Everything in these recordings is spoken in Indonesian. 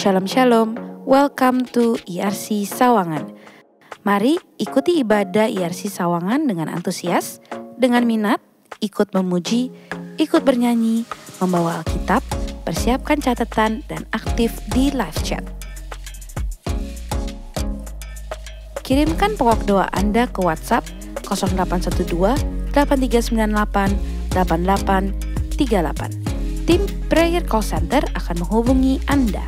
Shalom Shalom, welcome to IRC Sawangan. Mari ikuti ibadah IRC Sawangan dengan antusias, dengan minat, ikut memuji, ikut bernyanyi, membawa Alkitab, persiapkan catatan, dan aktif di live chat. Kirimkan pokok doa Anda ke WhatsApp 0812 8398 8838. Tim Prayer Call Center akan menghubungi Anda.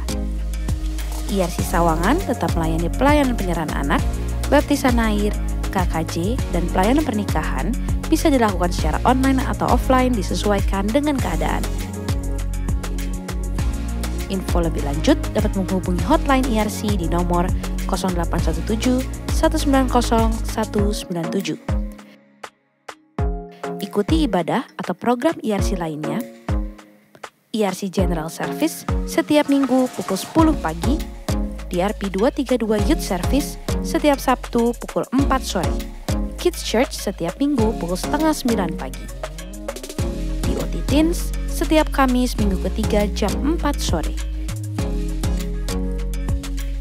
IRC Sawangan tetap melayani pelayanan penyerahan anak, baptisan air, KKJ, dan pelayanan pernikahan bisa dilakukan secara online atau offline disesuaikan dengan keadaan. Info lebih lanjut dapat menghubungi hotline IRC di nomor 0817 190 197. Ikuti ibadah atau program IRC lainnya, IRC General Service setiap minggu pukul 10 pagi, DRP 232 Youth Service setiap Sabtu pukul 4 sore, Kids Church setiap minggu pukul 8:30 pagi, DOT Teens setiap Kamis minggu ketiga jam 4 sore.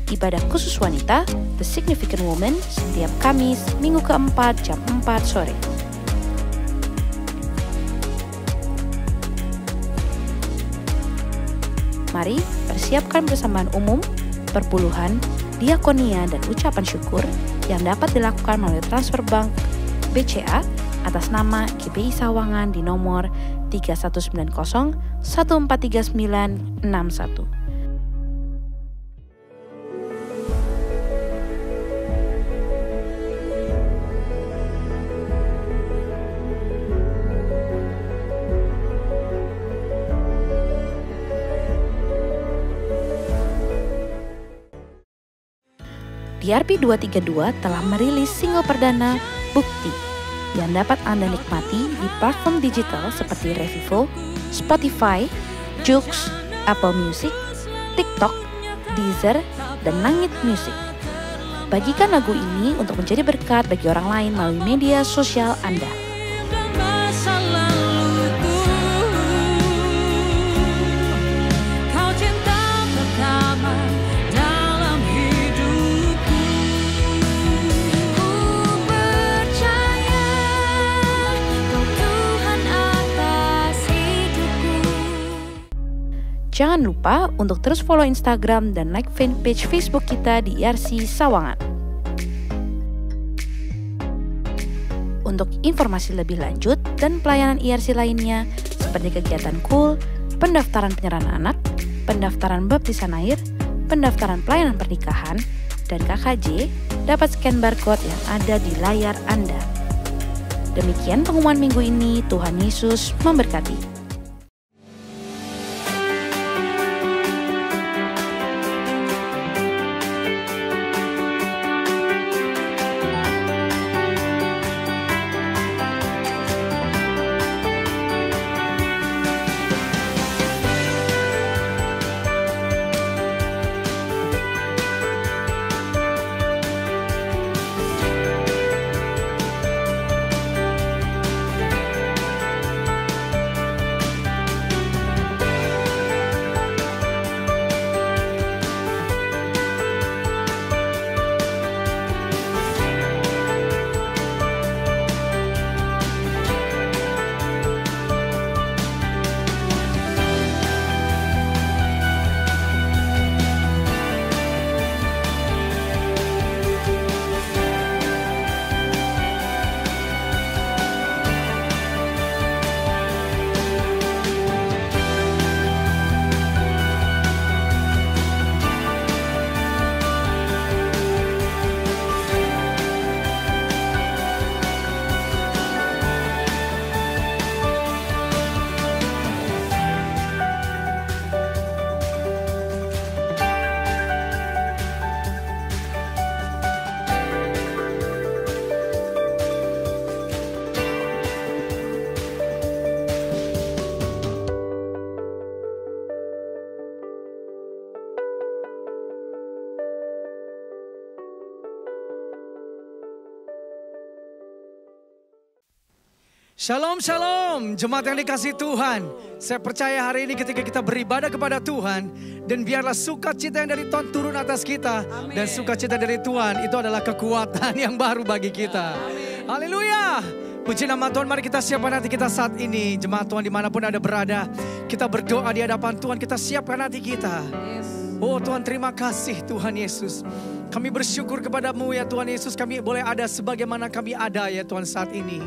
Ibadah khusus wanita, The Significant Woman, setiap Kamis minggu keempat jam 4 sore. Mari persiapkan persembahan umum, perpuluhan, diakonia, dan ucapan syukur yang dapat dilakukan melalui transfer bank BCA atas nama GBI Sawangan di nomor 3190 143961. DRP 232 telah merilis single perdana Bukti yang dapat Anda nikmati di platform digital seperti Revival, Spotify, Joox, Apple Music, TikTok, Deezer, dan Langit Music. Bagikan lagu ini untuk menjadi berkat bagi orang lain melalui media sosial Anda. Jangan lupa untuk terus follow Instagram dan like fanpage Facebook kita di IRC Sawangan. Untuk informasi lebih lanjut dan pelayanan IRC lainnya seperti kegiatan KUL, pendaftaran penyerahan anak, pendaftaran baptisan air, pendaftaran pelayanan pernikahan, dan KKJ, dapat scan barcode yang ada di layar Anda. Demikian pengumuman minggu ini, Tuhan Yesus memberkati. Shalom, shalom, jemaat yang dikasihi Tuhan. Saya percaya hari ini ketika kita beribadah kepada Tuhan, dan biarlah sukacita yang dari Tuhan turun atas kita. Amin. Dan sukacita dari Tuhan itu adalah kekuatan yang baru bagi kita. Haleluya. Puji nama Tuhan, mari kita siapkan hati kita saat ini. Jemaat Tuhan dimanapun ada berada, kita berdoa di hadapan Tuhan, kita siapkan hati kita. Oh Tuhan, terima kasih Tuhan Yesus. Kami bersyukur kepadamu ya Tuhan Yesus, kami boleh ada sebagaimana kami ada ya Tuhan saat ini.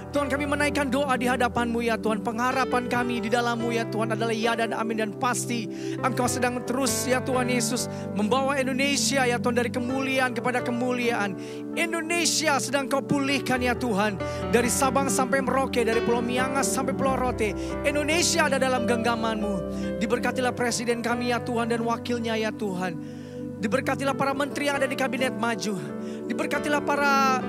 Tuhan, kami menaikkan doa di hadapan-Mu ya Tuhan. Pengharapan kami di dalam-Mu ya Tuhan adalah ya dan amin. Dan pasti Engkau sedang terus ya Tuhan Yesus membawa Indonesia ya Tuhan dari kemuliaan kepada kemuliaan. Indonesia sedang Kau pulihkan ya Tuhan. Dari Sabang sampai Merauke, dari Pulau Miangas sampai Pulau Rote. Indonesia ada dalam genggaman-Mu. Diberkatilah presiden kami ya Tuhan dan wakilnya ya Tuhan. Diberkatilah para menteri yang ada di kabinet maju. Diberkatilah para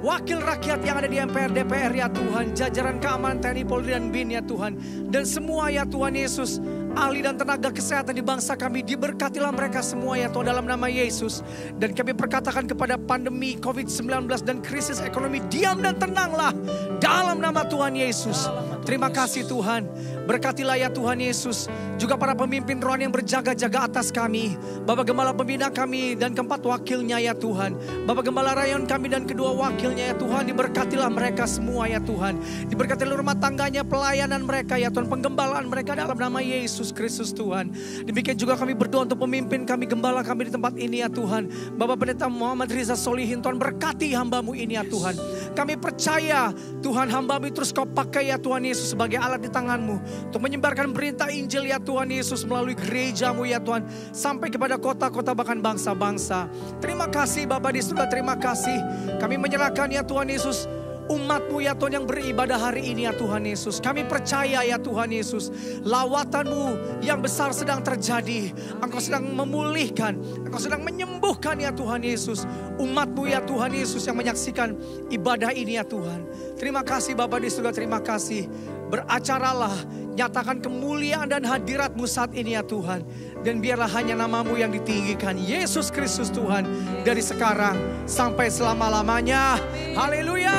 wakil rakyat yang ada di MPR, DPR ya Tuhan. Jajaran keamanan TNI, Polri dan BIN ya Tuhan. Dan semua ya Tuhan Yesus, ahli dan tenaga kesehatan di bangsa kami. Diberkatilah mereka semua ya Tuhan dalam nama Yesus. Dan kami perkatakan kepada pandemi COVID-19 dan krisis ekonomi, diam dan tenanglah dalam nama Tuhan Yesus. Terima kasih Tuhan. Berkatilah ya Tuhan Yesus. Juga para pemimpin rohani yang berjaga-jaga atas kami. Bapak Gembala Pembina kami dan keempat wakilnya ya Tuhan. Bapak Gembala Rayon kami dan kedua wakilnya ya Tuhan. Diberkatilah mereka semua ya Tuhan. Diberkatilah rumah tangganya, pelayanan mereka ya Tuhan. Penggembalaan mereka dalam nama Yesus Kristus Tuhan. Demikian juga kami berdoa untuk pemimpin kami, gembala kami di tempat ini ya Tuhan. Bapak Pendeta Muhammad Riza Solihin, Tuhan berkati hamba-Mu ini ya Tuhan. Kami percaya Tuhan, hamba-Mu terus Kau pakai ya Tuhan Yesus sebagai alat di tangan-Mu untuk menyebarkan berita Injil ya Tuhan Yesus melalui gereja-Mu ya Tuhan, sampai kepada kota-kota bahkan bangsa-bangsa. Terima kasih Bapa di surga, terima kasih. Kami menyerahkan ya Tuhan Yesus umat-Mu ya Tuhan yang beribadah hari ini ya Tuhan Yesus. Kami percaya ya Tuhan Yesus, lawatan-Mu yang besar sedang terjadi. Engkau sedang memulihkan, Engkau sedang menyembuhkan ya Tuhan Yesus. Umat-Mu ya Tuhan Yesus yang menyaksikan ibadah ini ya Tuhan. Terima kasih Bapa di surga, terima kasih. Beracaralah, nyatakan kemuliaan dan hadirat-Mu saat ini ya Tuhan. Dan biarlah hanya nama-Mu yang ditinggikan, Yesus Kristus Tuhan, dari sekarang sampai selama-lamanya. Haleluya.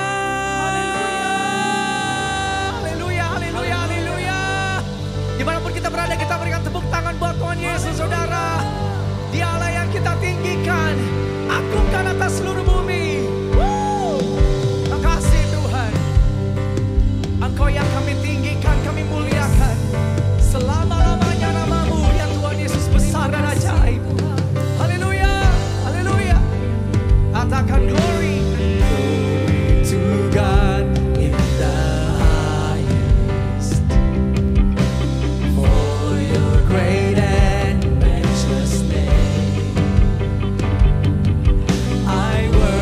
Haleluya, haleluya, haleluya. Dimanapun kita berada, kita berikan tepuk tangan buat Tuhan Yesus saudara. Dialah yang kita tinggikan, agungkan atas seluruh bumi. Terima kasih Tuhan. Engkau yang kami tinggikan, kami muliakan. Selama-lamanya nama-Mu ya Tuhan Yesus besar dan ajaib. Haleluya, haleluya. Katakan glory. Glory to God in the highest. For your great and matchless name I worship.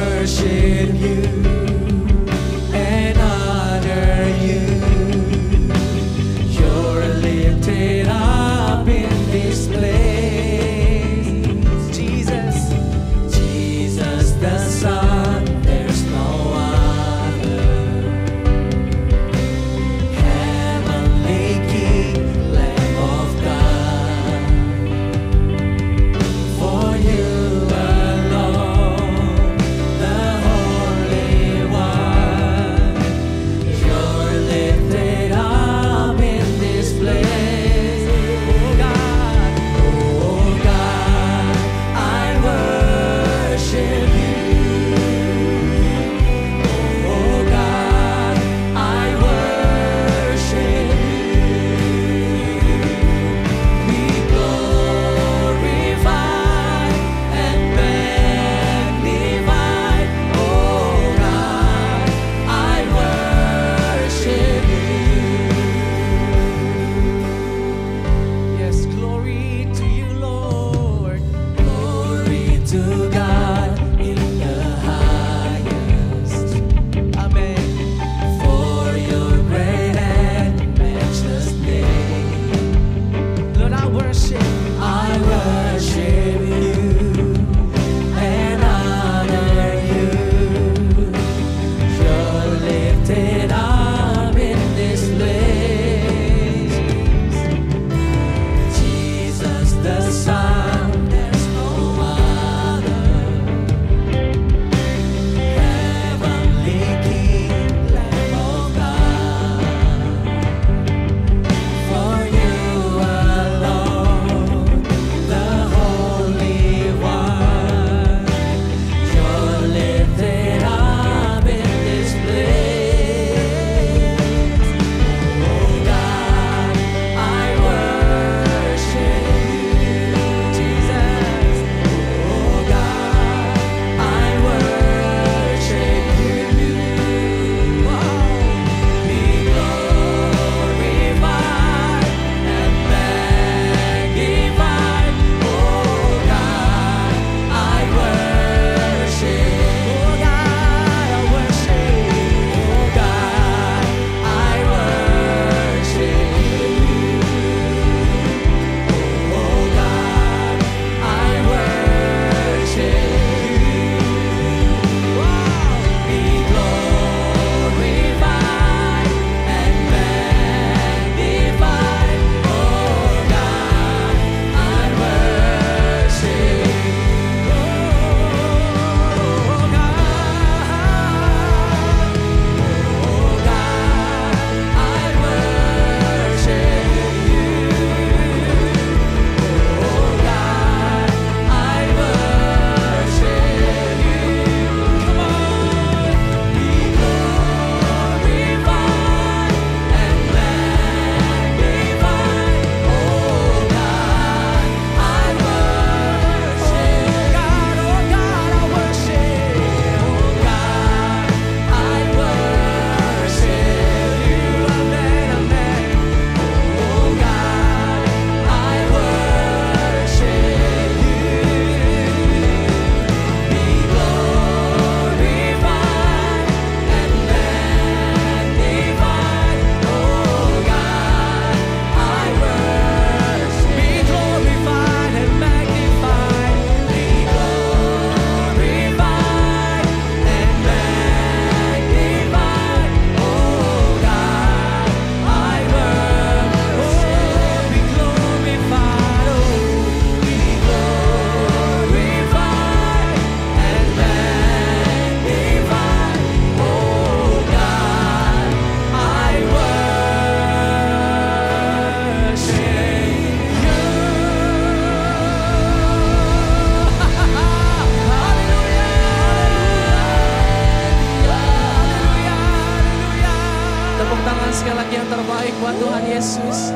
sekali lagi yang terbaik buat Tuhan Yesus.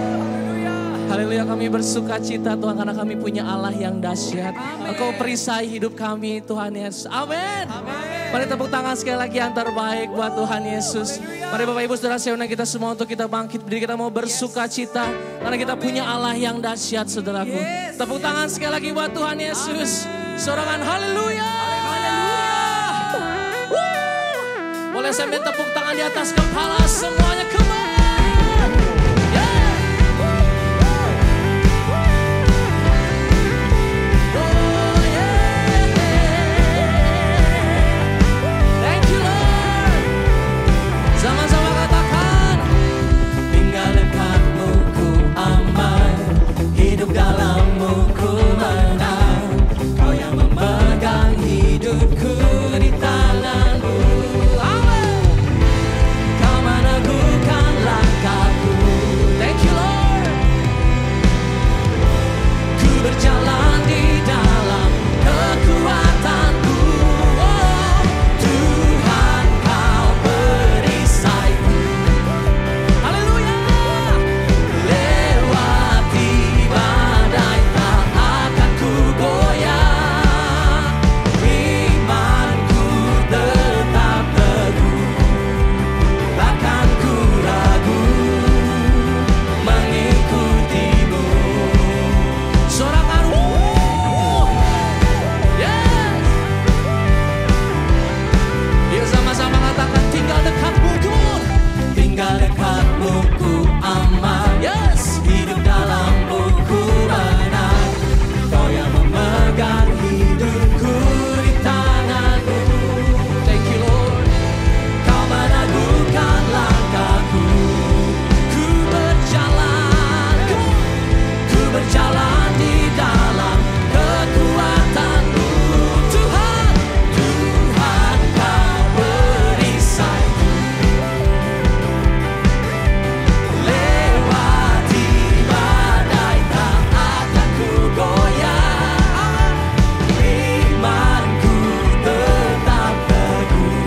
Haleluya, kami bersuka cita Tuhan karena kami punya Allah yang dahsyat. Engkau perisai hidup kami Tuhan Yesus. Amin. Mari tepuk tangan sekali lagi yang terbaik buat Tuhan Yesus. Mari Bapak Ibu Saudara saya undang kita semua untuk kita bangkit berdiri. Kita mau bersuka cita karena kita punya Allah yang dahsyat saudaraku. Tepuk tangan sekali lagi buat Tuhan Yesus. Sorangan haleluya. Boleh saya minta tepuk tangan di atas kepala semuanya, come on. Sama-sama katakan, tinggal dekatmu ku aman, hidup dalammu ku menang. Kau yang memegang hidupku di tanganmu. Amin. Kau meneguhkan langkahku. Thank you Lord. Ku berjalan di dalam kekuatanmu. Oh, Tuhan kau perisaiku. Haleluya. Lewati badai tak akan ku goyah. Imanku tetap teguh, takkan ku ragu mengikutimu. Sorangan yes. Yuk sama-sama katakan, tinggal dekatmu ku. Tinggal dekatmu ku aman. Yes. Hidup dalammu ku menang. Kau yang memegang hidupku di tanganmu. Thank you Lord. Kau meneguhkan langkahku. Ku berjalan di dalam kekuatanmu. Tuhan, Tuhan kau perisaiku. Lewati badai tak akan ku goyah. Imanku tetap teguh,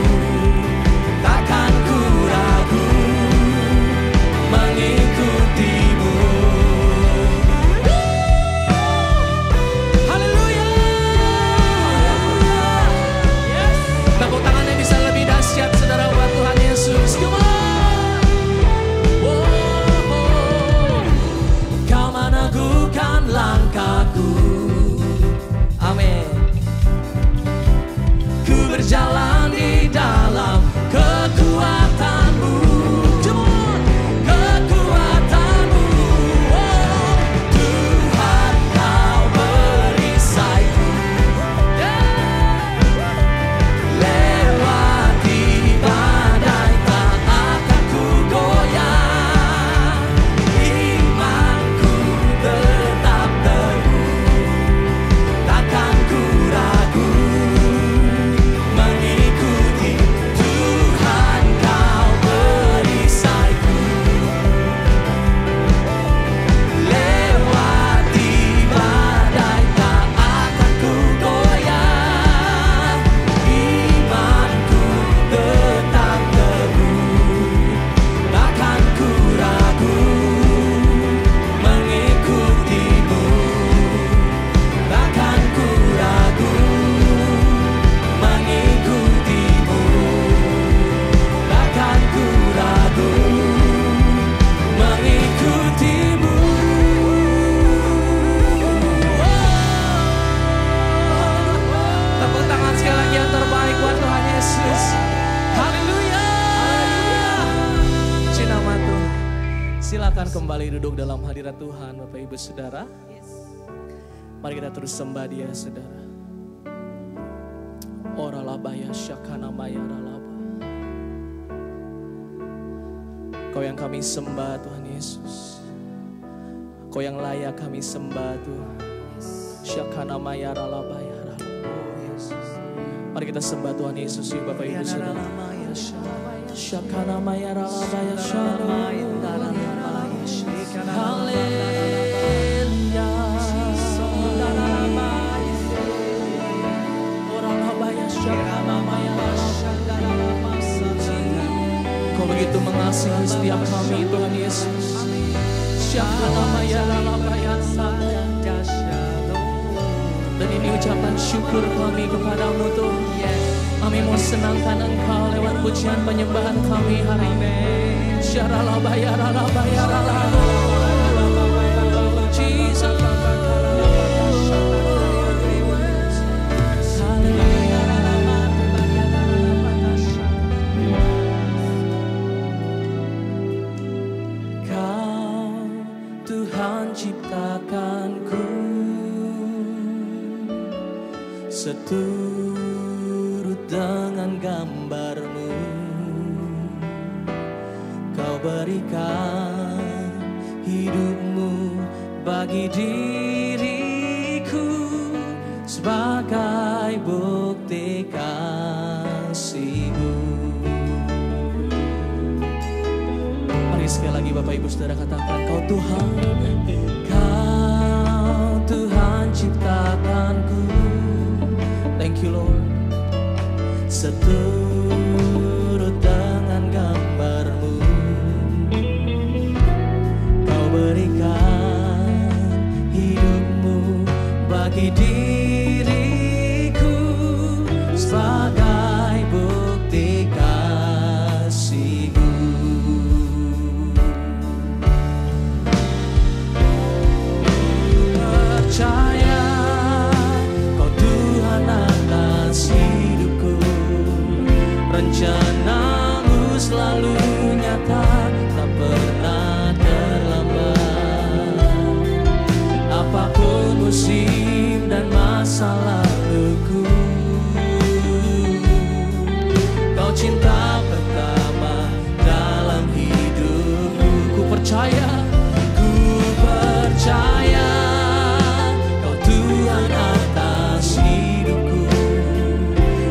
takkan ku ragu mengikutimu. Haleluya. Tepuk tangannya bisa lebih dahsyat saudara buat Tuhan Yesus. Come on. Oh. Kau meneguhkan langkahku. Amin. Ku berjalan di dalam kekuatanmu. Come on. Kekuatanmu. Oh, Tuhan kau perisaiku. Lewati badai tak akan ku goyah. Imanku tetap teguh, takkan ku ragu mengikuti. Tuhan kau perisaiku. Lewati badai tak akan ku goyah. Imanku tetap teguh, takkan ku ragu mengikutimu. Takkan ku ragu mengikutimu. Takkan ku ragu mengikutimu. Tepuk tangan sekali lagi yang terbaik buat Tuhan Yesus. Haleluya. Nama Tuhan. Silakan kembali duduk dalam hadirat Tuhan Bapak Ibu Saudara. Mari kita terus sembah Dia Saudara. Ora labaya syakana maya ralaba. Kau yang kami sembah Tuhan Yesus. Kau yang layak kami sembah Tuhan. Syakana maya ralabaya ralaba. Oh Yesus. Mari kita sembah Tuhan Yesus yuk Bapak Ibu Saudara. Syakana maya ralabaya shalom. Haleluya. Orang labaya syakana maya ralaba. Kau begitu mengasihi setiap kami Tuhan Yesus. Dan ini ucapan syukur kami kepadamu Tuhan. Kami mau senangkan Engkau lewat pujian penyembahan kami hari ini. Jesus. Ciptakanku seturut dengan gambarmu, Kau berikan hidupmu bagi diriku sebagai bukti kasih-Mu. Mari sekali lagi Bapak Ibu Saudara katakan, Kau Tuhan, Kau Tuhan ciptakanku. Thank you Lord. Seturut dengan gambar-Mu, Kau berikan hidupmu bagi diriku sebagai bukti kasih-Mu. Percaya Kau Tuhan atas hidupku, rencana-Mu selalu nyata, tak pernah terlambat. Apapun musim dan masa laluku, Kau cinta pertama dalam hidupku. Ku percaya, ku percaya Kau Tuhan atas hidupku,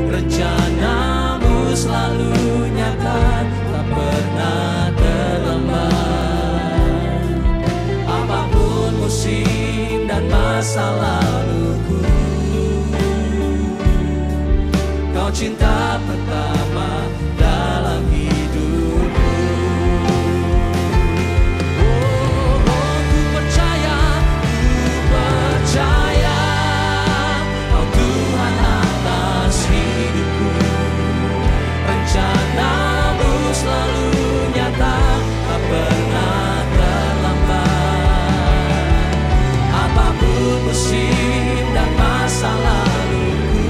rencana-Mu selalu nyata, tak pernah terlambat. Apapun musim dan masa laluku, Kau cinta pertama dalam hidupku. Ku percaya Kau Tuhan atas hidupku, rencana-Mu selalu nyata, tak pernah terlambat. Apapun musim dan masa laluku,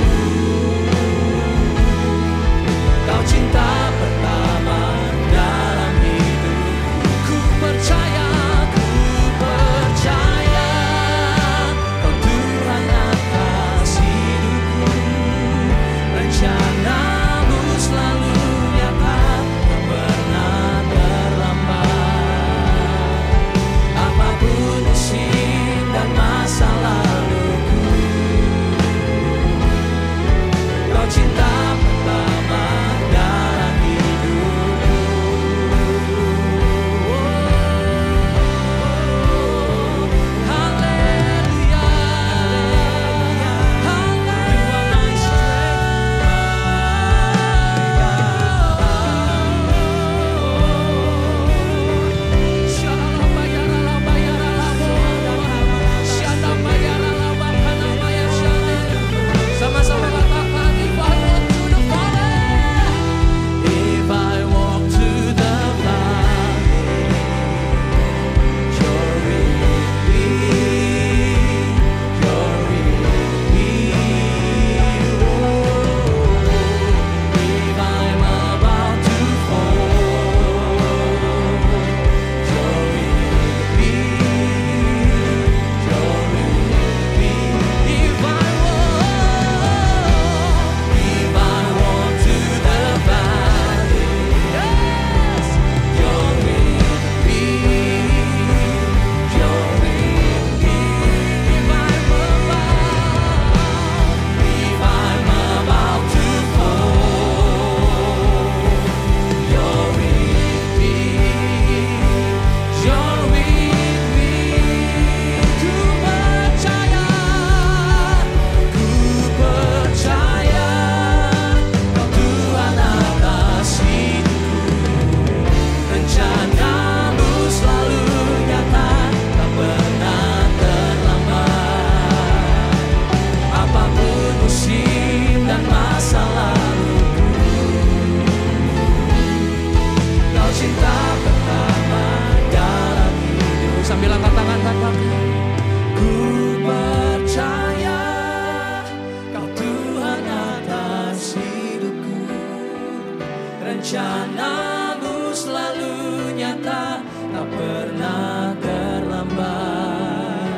rencanamu selalu nyata, tak pernah terlambat.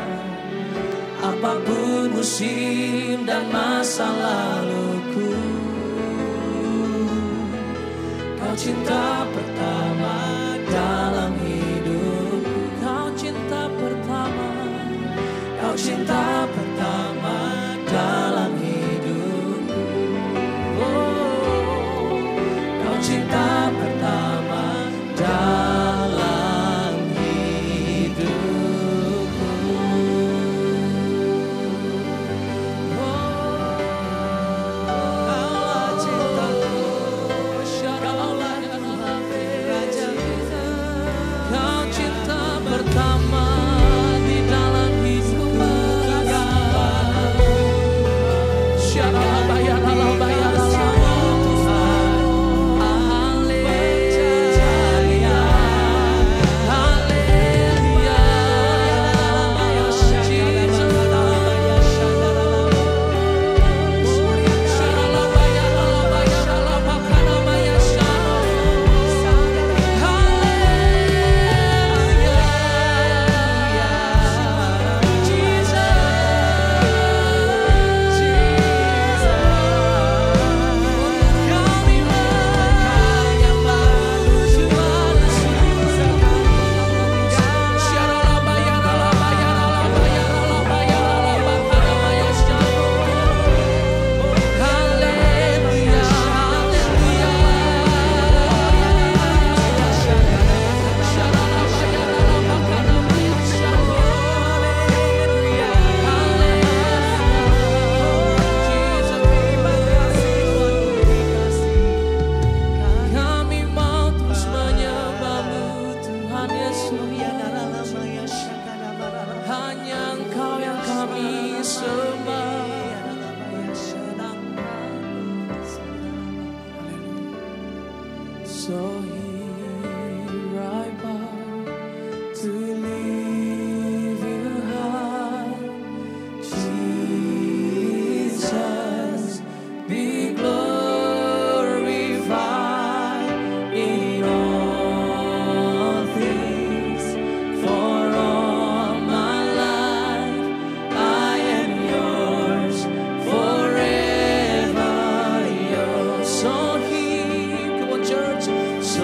Apapun musim dan masa laluku, Kau cinta pertama dalam hidupku. Kau cinta pertama, Kau cinta pertama dalam hidupku. Oh, Kau cinta pertama dalam hidupku. Kaulah cintaku, Kaulah Raja. Kau cinta pertama di dalam hidupku. Hanya Engkau yang kami sembah. So here I bow to leave you high, Jesus, be glorified in all things. For all my life I am yours, forever yours. So here, come on church. So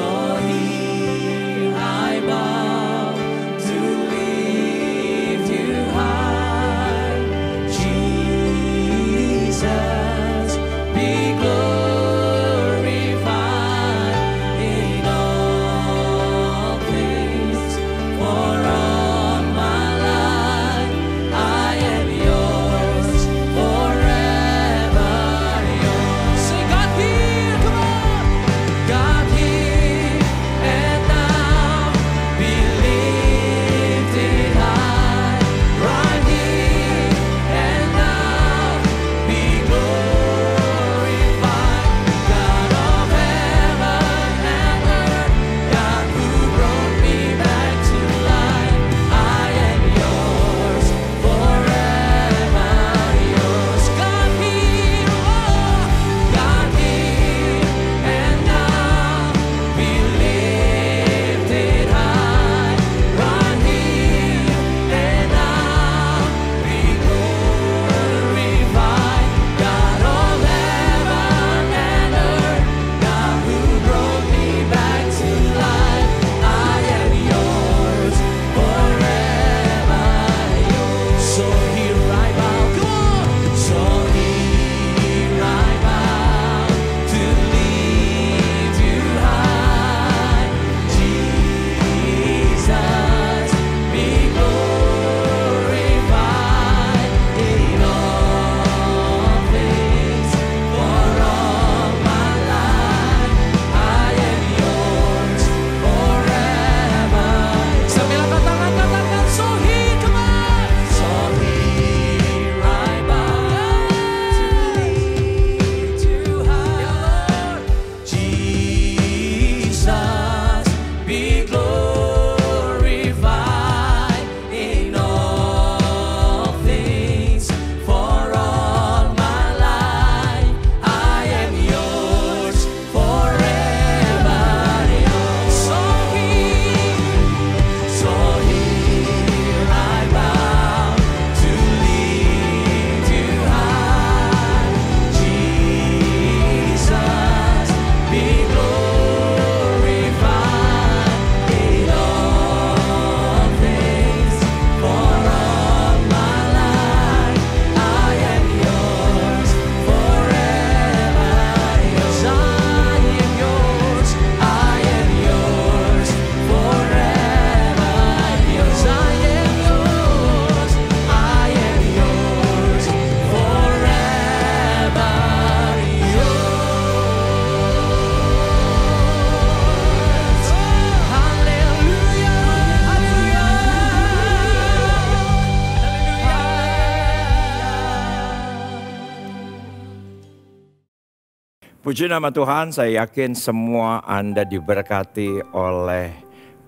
Puji nama Tuhan, saya yakin semua Anda diberkati oleh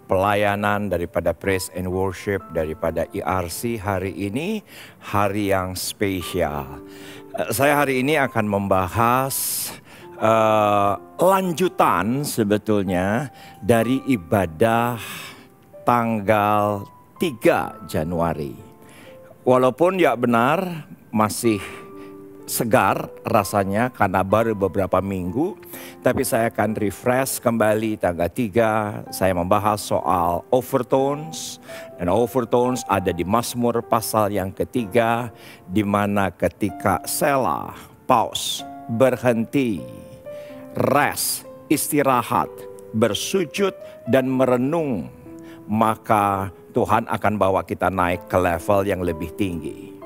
pelayanan daripada Praise and Worship, daripada ERC hari ini, hari yang spesial. Saya hari ini akan membahas lanjutan sebetulnya dari ibadah tanggal 3 Januari. Walaupun ya benar masih segar rasanya karena baru beberapa minggu, tapi saya akan refresh kembali tanggal 3. Saya membahas soal overtones, dan overtones ada di Mazmur pasal yang ketiga, di mana ketika Selah, pause, berhenti, rest, istirahat, bersujud dan merenung, maka Tuhan akan bawa kita naik ke level yang lebih tinggi.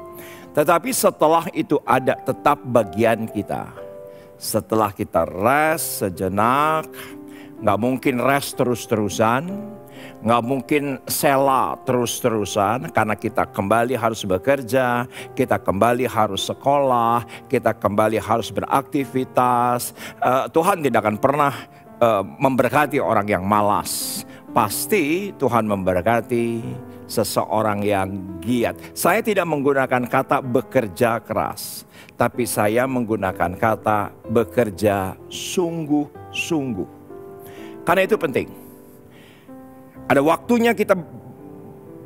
Tetapi setelah itu ada tetap bagian kita. Setelah kita rest sejenak, gak mungkin rest terus-terusan, gak mungkin Selah terus-terusan, karena kita kembali harus bekerja, kita kembali harus sekolah, kita kembali harus beraktivitas. Tuhan tidak akan pernah memberkati orang yang malas. Pasti Tuhan memberkati seseorang yang giat. Saya tidak menggunakan kata bekerja keras, tapi saya menggunakan kata bekerja sungguh-sungguh. Karena itu penting. Ada waktunya kita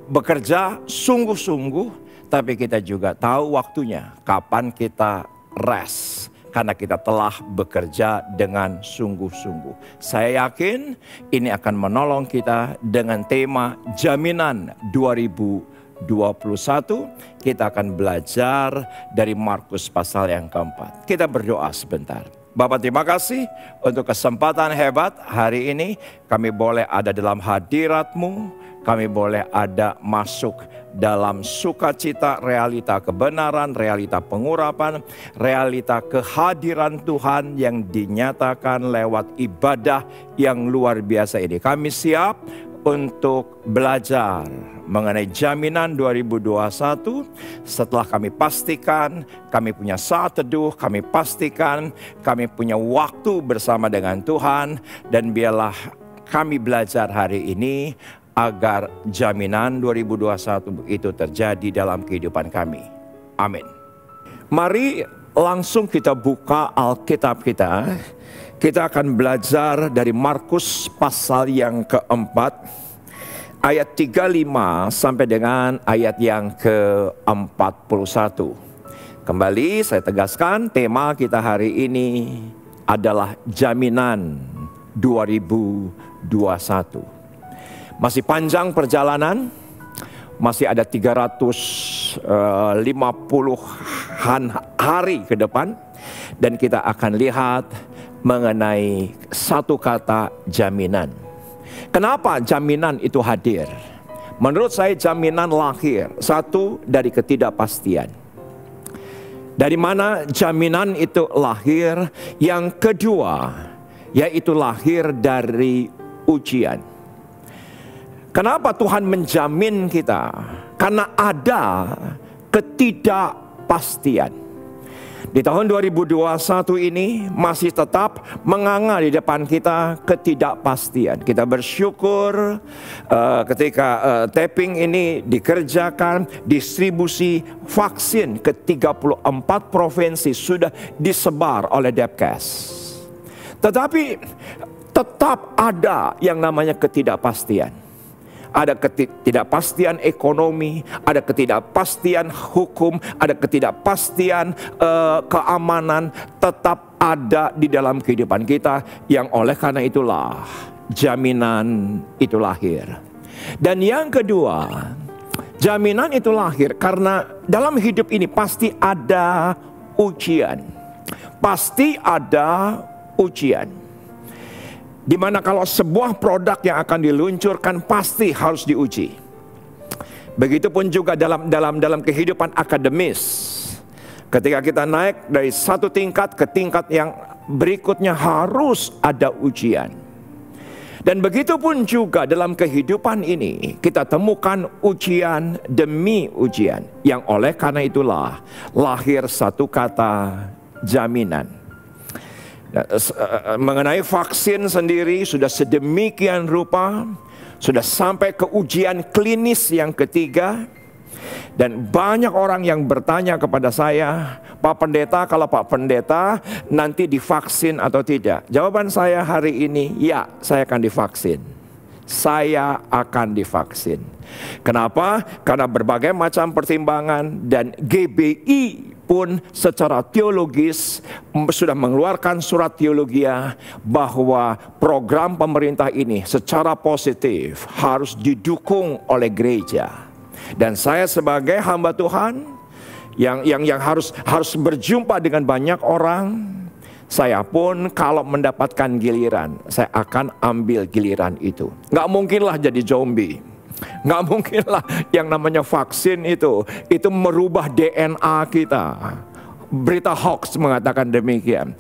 bekerja sungguh-sungguh, tapi kita juga tahu waktunya kapan kita rest. Karena kita telah bekerja dengan sungguh-sungguh. Saya yakin ini akan menolong kita dengan tema Jaminan 2021. Kita akan belajar dari Markus pasal yang keempat. Kita berdoa sebentar. Bapak, terima kasih untuk kesempatan hebat hari ini. Kami boleh ada dalam hadirat-Mu. Kami boleh ada masuk dalam sukacita, realita kebenaran, realita pengurapan, realita kehadiran Tuhan yang dinyatakan lewat ibadah yang luar biasa ini. Kami siap untuk belajar mengenai jaminan 2021. Setelah kami pastikan, kami punya saat teduh, kami pastikan kami punya waktu bersama dengan Tuhan. Dan biarlah kami belajar hari ini agar jaminan 2021 itu terjadi dalam kehidupan kami. Amin. Mari langsung kita buka Alkitab kita. Kita akan belajar dari Markus pasal yang keempat, ayat 35 sampai dengan ayat yang ke-41. Kembali saya tegaskan, tema kita hari ini adalah jaminan 2021. Masih panjang perjalanan, masih ada 350-an hari ke depan. Dan kita akan lihat mengenai satu kata jaminan. Kenapa jaminan itu hadir? Menurut saya jaminan lahir, satu dari ketidakpastian. Dari mana jaminan itu lahir? Yang kedua, yaitu lahir dari ujian. Kenapa Tuhan menjamin kita? Karena ada ketidakpastian. Di tahun 2021 ini masih tetap menganga di depan kita ketidakpastian. Kita bersyukur ketika taping ini dikerjakan, distribusi vaksin ke 34 provinsi sudah disebar oleh Depkes. Tetapi tetap ada yang namanya ketidakpastian. Ada ketidakpastian ekonomi, ada ketidakpastian hukum, ada ketidakpastian keamanan, tetap ada di dalam kehidupan kita, yang oleh karena itulah jaminan itu lahir. Dan yang kedua, jaminan itu lahir karena dalam hidup ini pasti ada ujian. Pasti ada ujian. Dimana kalau sebuah produk yang akan diluncurkan pasti harus diuji. Begitupun juga dalam kehidupan akademis. Ketika kita naik dari satu tingkat ke tingkat yang berikutnya harus ada ujian. Dan begitupun juga dalam kehidupan ini kita temukan ujian demi ujian. Yang oleh karena itulah lahir satu kata jaminan. Mengenai vaksin sendiri sudah sedemikian rupa, sudah sampai ke ujian klinis yang ketiga. Dan banyak orang yang bertanya kepada saya, Pak Pendeta, kalau Pak Pendeta nanti divaksin atau tidak? Jawaban saya hari ini, ya, saya akan divaksin. Saya akan divaksin. Kenapa? Karena berbagai macam pertimbangan, dan GBI pun secara teologis sudah mengeluarkan surat teologia bahwa program pemerintah ini secara positif harus didukung oleh gereja. Dan saya sebagai hamba Tuhan yang harus berjumpa dengan banyak orang, saya pun kalau mendapatkan giliran, saya akan ambil giliran itu. Nggak mungkinlah jadi zombie. Nggak mungkinlah yang namanya vaksin itu merubah DNA kita. Berita hoax mengatakan demikian.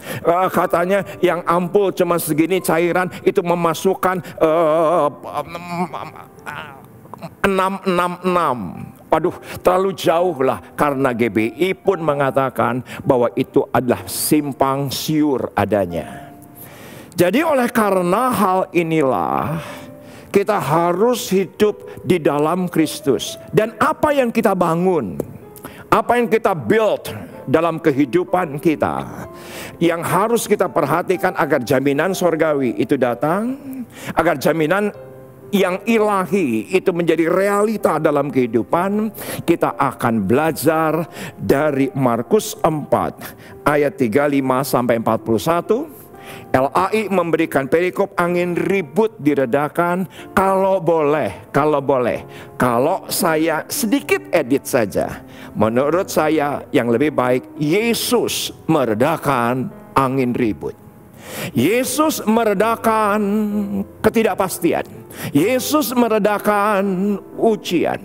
Katanya yang ampul cuma segini cairan itu memasukkan 666. Waduh, terlalu jauh lah, karena GBI pun mengatakan bahwa itu adalah simpang siur adanya. Jadi oleh karena hal inilah kita harus hidup di dalam Kristus. Dan apa yang kita bangun, apa yang kita build dalam kehidupan kita, yang harus kita perhatikan agar jaminan sorgawi itu datang, agar jaminan yang ilahi itu menjadi realita dalam kehidupan. Kita akan belajar dari Markus 4 ayat 35 sampai 41. LAI memberikan perikop angin ribut diredakan. Kalau saya sedikit edit saja, menurut saya yang lebih baik Yesus meredakan angin ribut. Yesus meredakan ketidakpastian. Yesus meredakan ujian.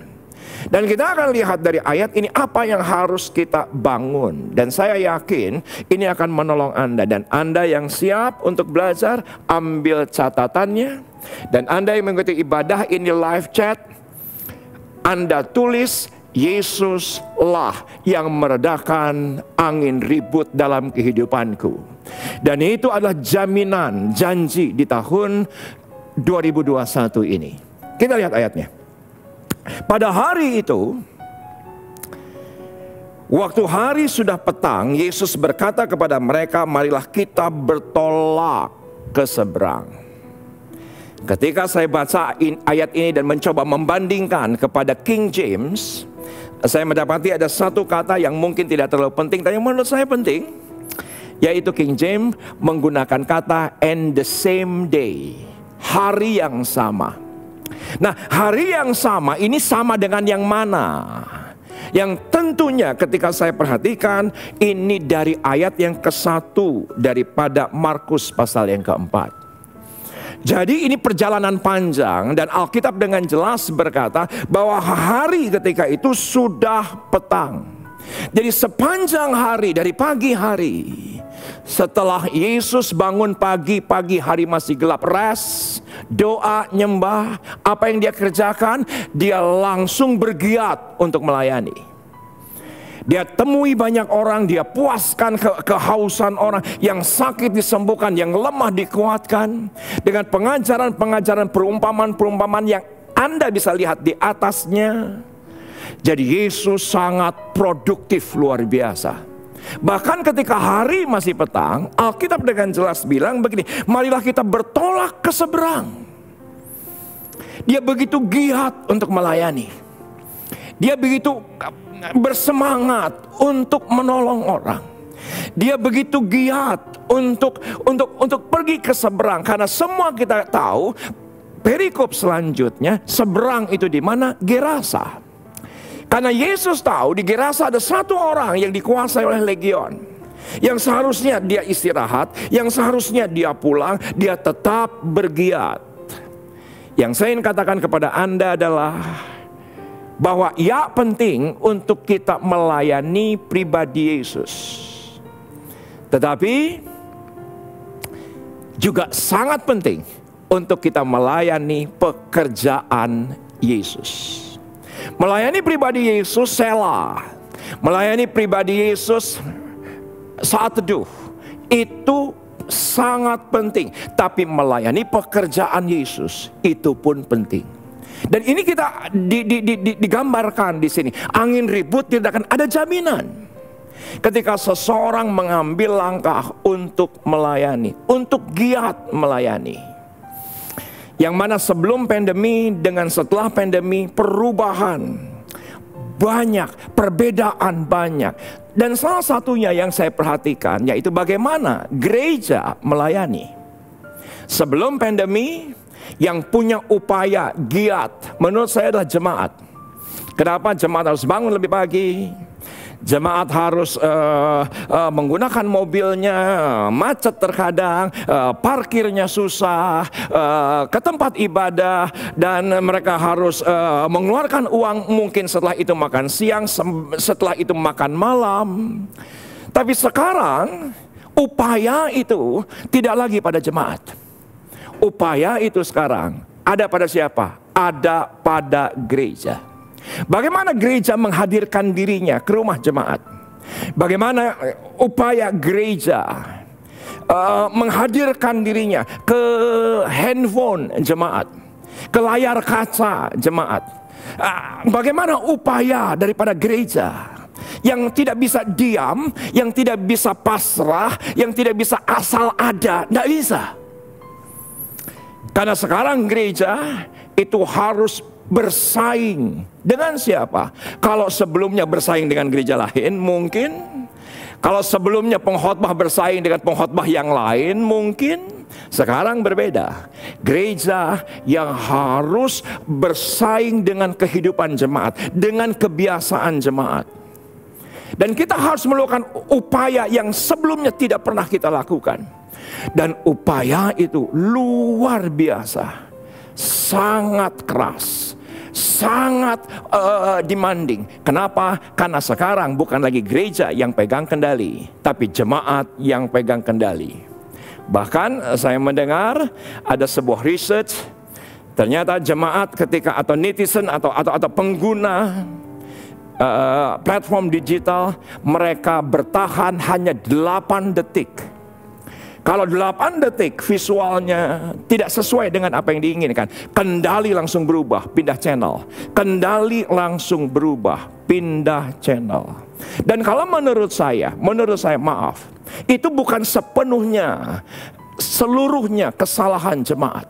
Dan kita akan lihat dari ayat ini apa yang harus kita bangun. Dan saya yakin ini akan menolong Anda. Dan Anda yang siap untuk belajar, ambil catatannya. Dan Anda yang mengikuti ibadah ini live chat, Anda tulis, Yesuslah yang meredakan angin ribut dalam kehidupanku. Dan itu adalah jaminan, janji di tahun 2021 ini. Kita lihat ayatnya. Pada hari itu, waktu hari sudah petang, Yesus berkata kepada mereka, marilah kita bertolak ke seberang. Ketika saya baca ayat ini dan mencoba membandingkan kepada King James, saya mendapati ada satu kata yang mungkin tidak terlalu penting, tapi menurut saya penting, yaitu King James menggunakan kata "and the same day", hari yang sama. Nah, hari yang sama ini sama dengan yang mana? Yang tentunya ketika saya perhatikan, ini dari ayat yang ke-1 daripada Markus pasal yang ke-4. Jadi ini perjalanan panjang, dan Alkitab dengan jelas berkata bahwa hari ketika itu sudah petang. Jadi sepanjang hari, dari pagi hari, setelah Yesus bangun pagi hari masih gelap, rest, doa, nyembah, apa yang dia kerjakan? Dia langsung bergiat untuk melayani. Dia temui banyak orang, dia puaskan kehausan orang, yang sakit disembuhkan, yang lemah dikuatkan, dengan pengajaran-pengajaran, perumpamaan-perumpamaan yang Anda bisa lihat di atasnya. Jadi Yesus sangat produktif luar biasa. Bahkan ketika hari masih petang, Alkitab dengan jelas bilang begini, marilah kita bertolak ke seberang. Dia begitu giat untuk melayani. Dia begitu bersemangat untuk menolong orang. Dia begitu giat untuk pergi ke seberang, karena semua kita tahu perikop selanjutnya seberang itu di mana? Gerasa. Karena Yesus tahu di Gerasa ada satu orang yang dikuasai oleh legion, yang seharusnya dia istirahat, yang seharusnya dia pulang, dia tetap bergiat. Yang saya ingin katakan kepada Anda adalah bahwa ya penting untuk kita melayani pribadi Yesus, tetapi juga sangat penting untuk kita melayani pekerjaan Yesus. Melayani pribadi Yesus sela, melayani pribadi Yesus saat teduh, itu sangat penting. Tapi melayani pekerjaan Yesus itu pun penting. Dan ini kita digambarkan di sini. Angin ribut tidak akan ada jaminan. Ketika seseorang mengambil langkah untuk melayani, untuk giat melayani. Yang mana sebelum pandemi dengan setelah pandemi perubahan banyak, perbedaan banyak. Dan salah satunya yang saya perhatikan yaitu bagaimana gereja melayani. Sebelum pandemi yang punya upaya giat menurut saya adalah jemaat. Kenapa jemaat harus bangun lebih pagi? Jemaat harus menggunakan mobilnya, macet terkadang, parkirnya susah, ke tempat ibadah, dan mereka harus mengeluarkan uang mungkin setelah itu makan siang, setelah itu makan malam. Tapi sekarang upaya itu tidak lagi pada jemaat. Upaya itu sekarang ada pada siapa? Ada pada gereja. Bagaimana gereja menghadirkan dirinya ke rumah jemaat? Bagaimana upaya gereja menghadirkan dirinya ke handphone jemaat, ke layar kaca jemaat? Bagaimana upaya daripada gereja yang tidak bisa diam, yang tidak bisa pasrah, yang tidak bisa asal ada? Tidak bisa. Karena sekarang gereja itu harus bersaing dengan siapa? Kalau sebelumnya bersaing dengan gereja lain mungkin. Kalau sebelumnya pengkhotbah bersaing dengan pengkhotbah yang lain mungkin. Sekarang berbeda. Gereja yang harus bersaing dengan kehidupan jemaat, dengan kebiasaan jemaat. Dan kita harus melakukan upaya yang sebelumnya tidak pernah kita lakukan. Dan upaya itu luar biasa. Sangat keras, sangat demanding. Kenapa? Karena sekarang bukan lagi gereja yang pegang kendali, tapi jemaat yang pegang kendali. Bahkan saya mendengar ada sebuah research, ternyata jemaat ketika atau netizen atau pengguna platform digital, mereka bertahan hanya 8 detik. Kalau 8 detik visualnya tidak sesuai dengan apa yang diinginkan, kendali langsung berubah, pindah channel. Kendali langsung berubah, pindah channel. Dan kalau menurut saya maaf, itu bukan seluruhnya kesalahan jemaat.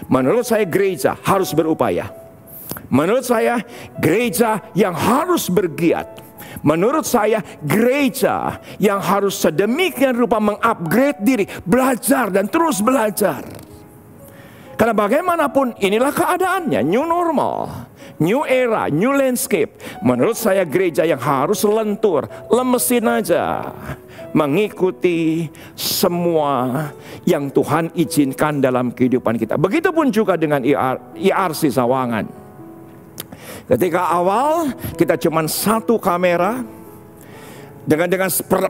Menurut saya gereja harus berupaya. Menurut saya gereja yang harus bergiat. Menurut saya gereja yang harus sedemikian rupa mengupgrade diri, belajar dan terus belajar. Karena bagaimanapun inilah keadaannya, new normal, new era, new landscape. Menurut saya gereja yang harus lentur, lemesin aja, mengikuti semua yang Tuhan izinkan dalam kehidupan kita. Begitupun juga dengan IRC Sawangan. Ketika awal kita cuma 1 kamera dengan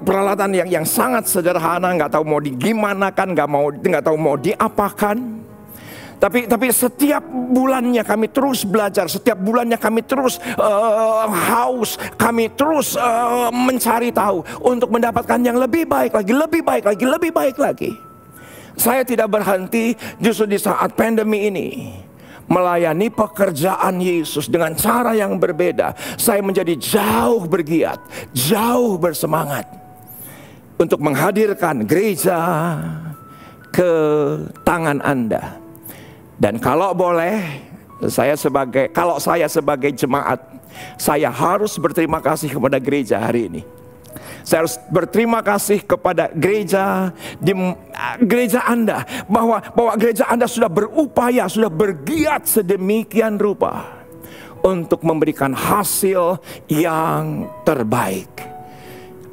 peralatan yang sangat sederhana, nggak tahu mau digimanakan, nggak tahu mau diapakan. Tapi setiap bulannya kami terus belajar, setiap bulannya kami terus haus, kami terus mencari tahu untuk mendapatkan yang lebih baik lagi, lebih baik lagi, lebih baik lagi. Saya tidak berhenti justru di saat pandemi ini. Melayani pekerjaan Yesus dengan cara yang berbeda. Saya menjadi jauh bergiat, jauh bersemangat untuk menghadirkan gereja ke tangan Anda. Dan kalau boleh, kalau saya sebagai jemaat, saya harus berterima kasih kepada gereja hari ini. Saya harus berterima kasih kepada gereja Anda bahwa gereja Anda sudah berupaya, sudah bergiat sedemikian rupa untuk memberikan hasil yang terbaik.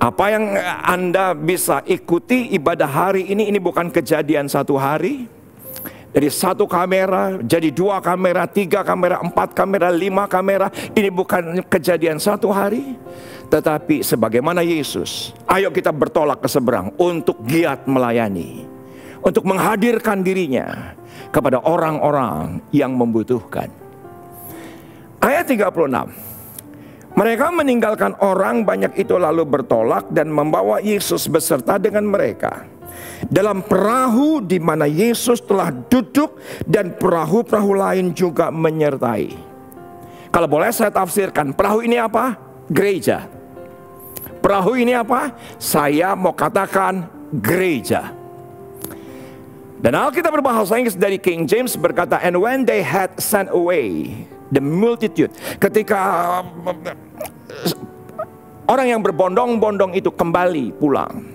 Apa yang Anda bisa ikuti ibadah hari ini bukan kejadian 1 hari. Dari 1 kamera jadi 2 kamera, 3 kamera, 4 kamera, 5 kamera. Ini bukan kejadian 1 hari. Tetapi sebagaimana Yesus, ayo kita bertolak ke seberang untuk giat melayani, untuk menghadirkan dirinya kepada orang-orang yang membutuhkan. Ayat 36. Mereka meninggalkan orang banyak itu lalu bertolak dan membawa Yesus beserta dengan mereka. dalam perahu di mana Yesus telah duduk dan perahu-perahu lain juga menyertai. Kalau boleh saya tafsirkan, perahu ini apa? Gereja. Perahu ini apa? Saya mau katakan gereja. Dan Alkitab berbahasa Inggris dari King James berkata, and when they had sent away the multitude. Ketika orang yang berbondong-bondong itu kembali pulang,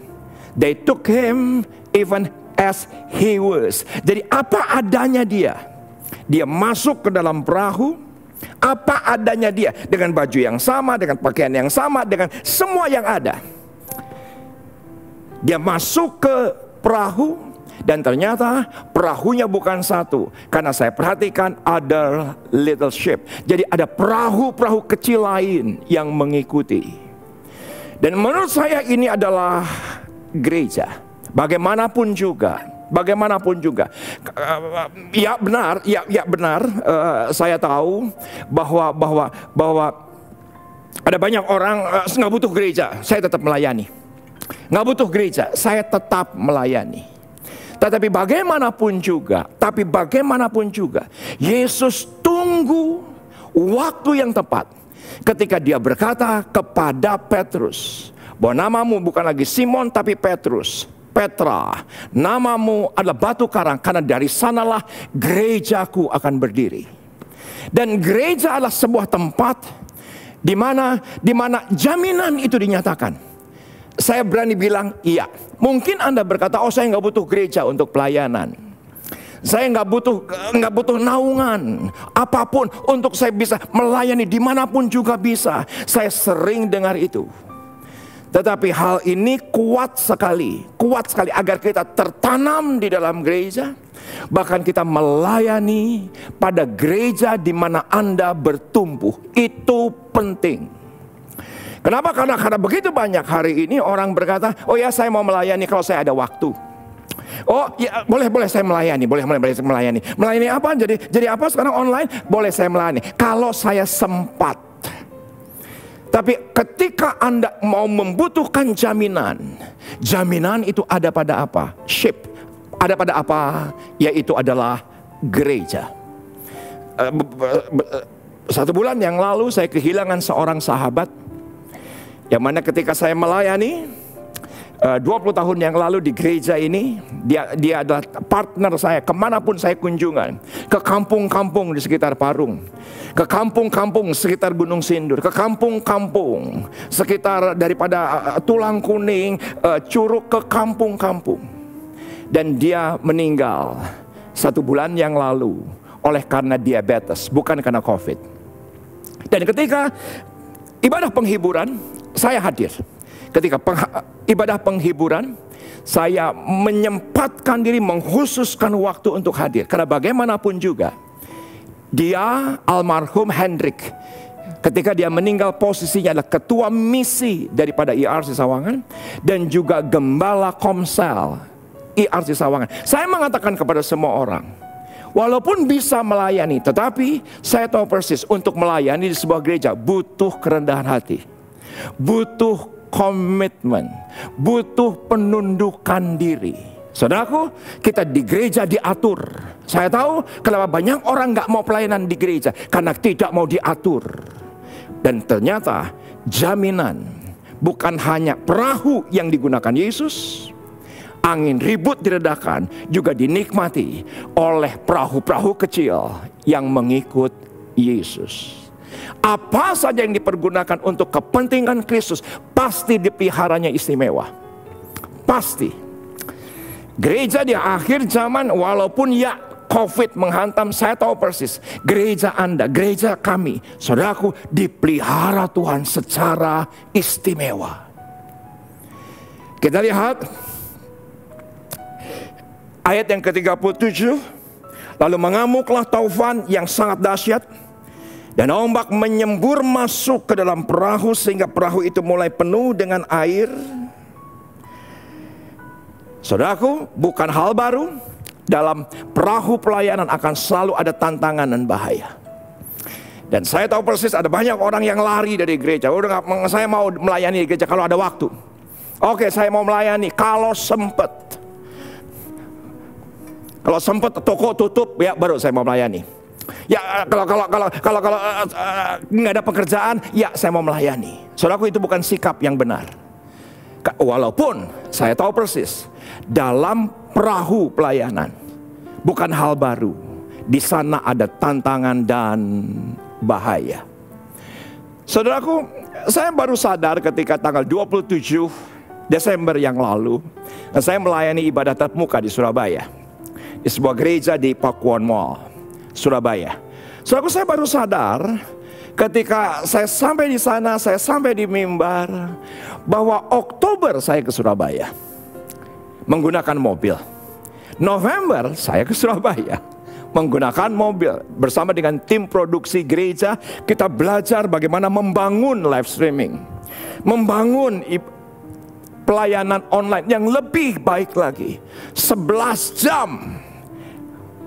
they took him even as he was. Jadi apa adanya dia. Dia masuk ke dalam perahu, apa adanya dia, dengan baju yang sama, dengan pakaian yang sama, dengan semua yang ada. Dia masuk ke perahu, dan ternyata perahunya bukan satu. Karena saya perhatikan other little ship. Jadi ada perahu-perahu kecil lain yang mengikuti. Dan menurut saya ini adalah gereja. Bagaimanapun juga. Ya benar. Saya tahu bahwa ada banyak orang nggak butuh gereja. Saya tetap melayani. Nggak butuh gereja. Saya tetap melayani. Tapi bagaimanapun juga, Yesus tunggu waktu yang tepat ketika dia berkata kepada Petrus, bahwa namamu bukan lagi Simon tapi Petrus, Petra, namamu adalah batu karang, karena dari sanalah gerejaku akan berdiri. Dan gereja adalah sebuah tempat di mana jaminan itu dinyatakan. Saya berani bilang iya. Mungkin Anda berkata, oh saya nggak butuh gereja untuk pelayanan. Saya nggak butuh naungan apapun untuk saya bisa melayani dimanapun juga bisa. Saya sering dengar itu. Tetapi hal ini kuat sekali agar kita tertanam di dalam gereja. Bahkan kita melayani pada gereja di mana Anda bertumbuh. Itu penting. Kenapa? Karena begitu banyak hari ini orang berkata, oh ya saya mau melayani kalau saya ada waktu. Oh ya boleh saya melayani, boleh saya melayani. Melayani apa? Jadi apa sekarang online? Boleh saya melayani kalau saya sempat. Tapi ketika Anda mau membutuhkan jaminan itu ada pada apa? Ship. Ada pada apa? Yaitu adalah gereja. 1 bulan yang lalu saya kehilangan seorang sahabat, yang mana ketika saya melayani 20 tahun yang lalu di gereja ini, dia adalah partner saya kemanapun saya kunjungan. Ke kampung-kampung di sekitar Parung, ke kampung-kampung sekitar Gunung Sindur, ke kampung-kampung sekitar daripada Tulang Kuning, Curug, ke kampung-kampung. Dan dia meninggal 1 bulan yang lalu oleh karena diabetes, bukan karena COVID. Dan ketika ibadah penghiburan, saya hadir. Ketika ibadah penghiburan, saya menyempatkan diri, mengkhususkan waktu untuk hadir. Karena bagaimanapun juga, dia almarhum Hendrik, ketika dia meninggal posisinya adalah ketua misi daripada IRC Sawangan dan juga gembala Komsel IRC Sawangan. Saya mengatakan kepada semua orang, walaupun bisa melayani, tetapi saya tahu persis untuk melayani di sebuah gereja butuh kerendahan hati, butuh komitmen, butuh penundukan diri. Saudaraku, kita di gereja diatur. Saya tahu kenapa banyak orang gak mau pelayanan di gereja, karena tidak mau diatur. Dan ternyata jaminan bukan hanya perahu yang digunakan Yesus, angin ribut diredakan juga dinikmati oleh perahu-perahu kecil yang mengikut Yesus. Apa saja yang dipergunakan untuk kepentingan Kristus pasti dipeliharanya istimewa. Pasti. Gereja di akhir zaman, walaupun ya COVID menghantam, saya tahu persis gereja Anda, gereja kami, saudaraku, dipelihara Tuhan secara istimewa. Kita lihat ayat yang ke-37. Lalu mengamuklah taufan yang sangat dahsyat, dan ombak menyembur masuk ke dalam perahu sehingga perahu itu mulai penuh dengan air. Saudaraku, bukan hal baru. Dalam perahu pelayanan akan selalu ada tantangan dan bahaya. Dan saya tahu persis ada banyak orang yang lari dari gereja. Saya mau melayani di gereja kalau ada waktu. Oke, saya mau melayani kalau sempat. Kalau sempat toko tutup, ya baru saya mau melayani. Ya kalau nggak ada pekerjaan, ya saya mau melayani. Saudaraku, itu bukan sikap yang benar. Walaupun saya tahu persis dalam perahu pelayanan bukan hal baru. Di sana ada tantangan dan bahaya. Saudaraku, saya baru sadar ketika tanggal 27 Desember yang lalu, saya melayani ibadah tatap muka di Surabaya, di sebuah gereja di Pakuan Mall, Surabaya. Saudaraku, saya baru sadar ketika saya sampai di sana, saya sampai di mimbar, bahwa Oktober saya ke Surabaya menggunakan mobil. November saya ke Surabaya menggunakan mobil. Bersama dengan tim produksi gereja, kita belajar bagaimana membangun live streaming, membangun pelayanan online yang lebih baik lagi. 11 jam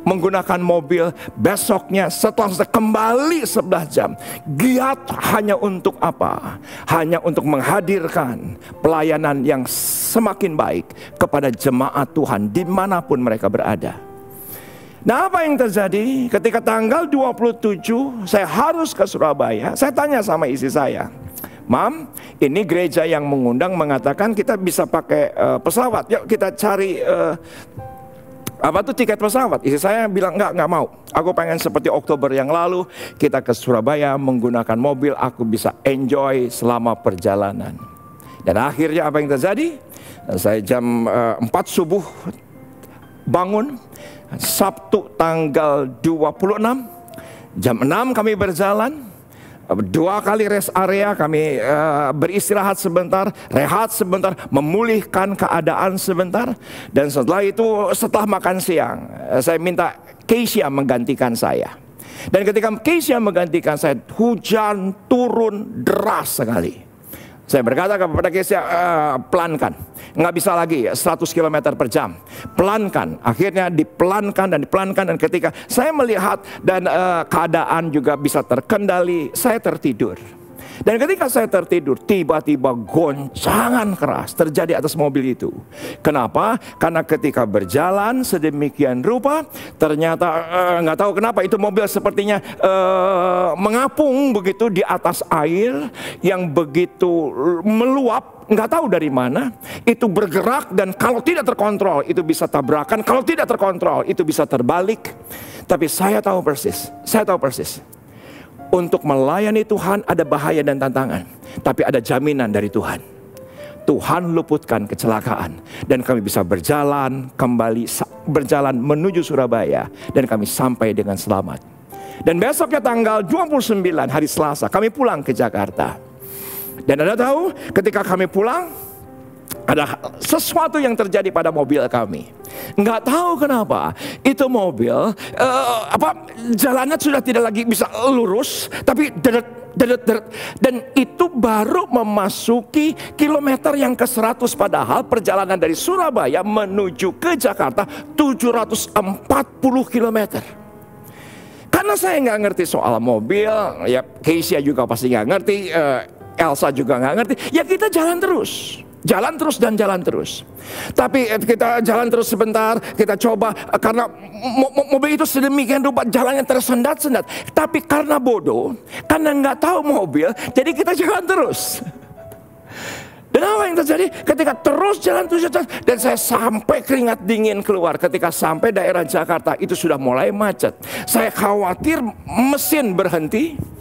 menggunakan mobil. Besoknya setelah kembali 11 jam, giat hanya untuk apa? Hanya untuk menghadirkan pelayanan yang semakin baik kepada jemaat Tuhan dimanapun mereka berada. Nah, apa yang terjadi ketika tanggal 27 saya harus ke Surabaya? Saya tanya sama istri saya, Mam, ini gereja yang mengundang mengatakan kita bisa pakai pesawat. Yuk kita cari tiket pesawat. Istri saya bilang nggak mau. Aku pengen seperti Oktober yang lalu, kita ke Surabaya menggunakan mobil, aku bisa enjoy selama perjalanan. Dan akhirnya apa yang terjadi? Saya jam 4 subuh bangun, Sabtu tanggal 26, jam 6 kami berjalan. 2 kali rest area, kami beristirahat sebentar, rehat sebentar, memulihkan keadaan sebentar. Dan setelah itu, setelah makan siang, saya minta Keisha menggantikan saya. Dan ketika Keisha menggantikan saya, hujan turun deras sekali. Saya berkata kepada Keisha, pelankan, nggak bisa lagi 100 km per jam, pelankan. Akhirnya dipelankan dan dipelankan, dan ketika saya melihat dan keadaan juga bisa terkendali, saya tertidur. Dan ketika saya tertidur, tiba-tiba goncangan keras terjadi atas mobil itu. Kenapa? Karena ketika berjalan sedemikian rupa, ternyata nggak tahu kenapa itu mobil sepertinya mengapung begitu di atas air yang begitu meluap. Nggak tahu dari mana, itu bergerak, dan kalau tidak terkontrol itu bisa tabrakan, kalau tidak terkontrol itu bisa terbalik. Tapi saya tahu persis, untuk melayani Tuhan ada bahaya dan tantangan, tapi ada jaminan dari Tuhan. Tuhan luputkan kecelakaan, dan kami bisa berjalan kembali, berjalan menuju Surabaya, dan kami sampai dengan selamat. Dan besoknya tanggal 29 hari Selasa kami pulang ke Jakarta. Dan Anda tahu, ketika kami pulang, ada sesuatu yang terjadi pada mobil kami. Nggak tahu kenapa itu mobil jalannya sudah tidak lagi bisa lurus, tapi deret. Dan itu baru memasuki kilometer yang ke 100, padahal perjalanan dari Surabaya menuju ke Jakarta 740 kilometer. Karena saya nggak ngerti soal mobil, ya Keisha juga pasti nggak ngerti, Elsa juga nggak ngerti, ya kita jalan terus. Jalan terus. Tapi kita jalan terus sebentar, kita coba, karena mobil itu sedemikian rupa jalannya tersendat-sendat. Tapi karena bodoh, karena nggak tahu mobil, jadi kita jalan terus. Dan apa yang terjadi? Ketika terus jalan terus, dan saya sampai keringat dingin keluar. Ketika sampai daerah Jakarta, itu sudah mulai macet. Saya khawatir mesin berhenti.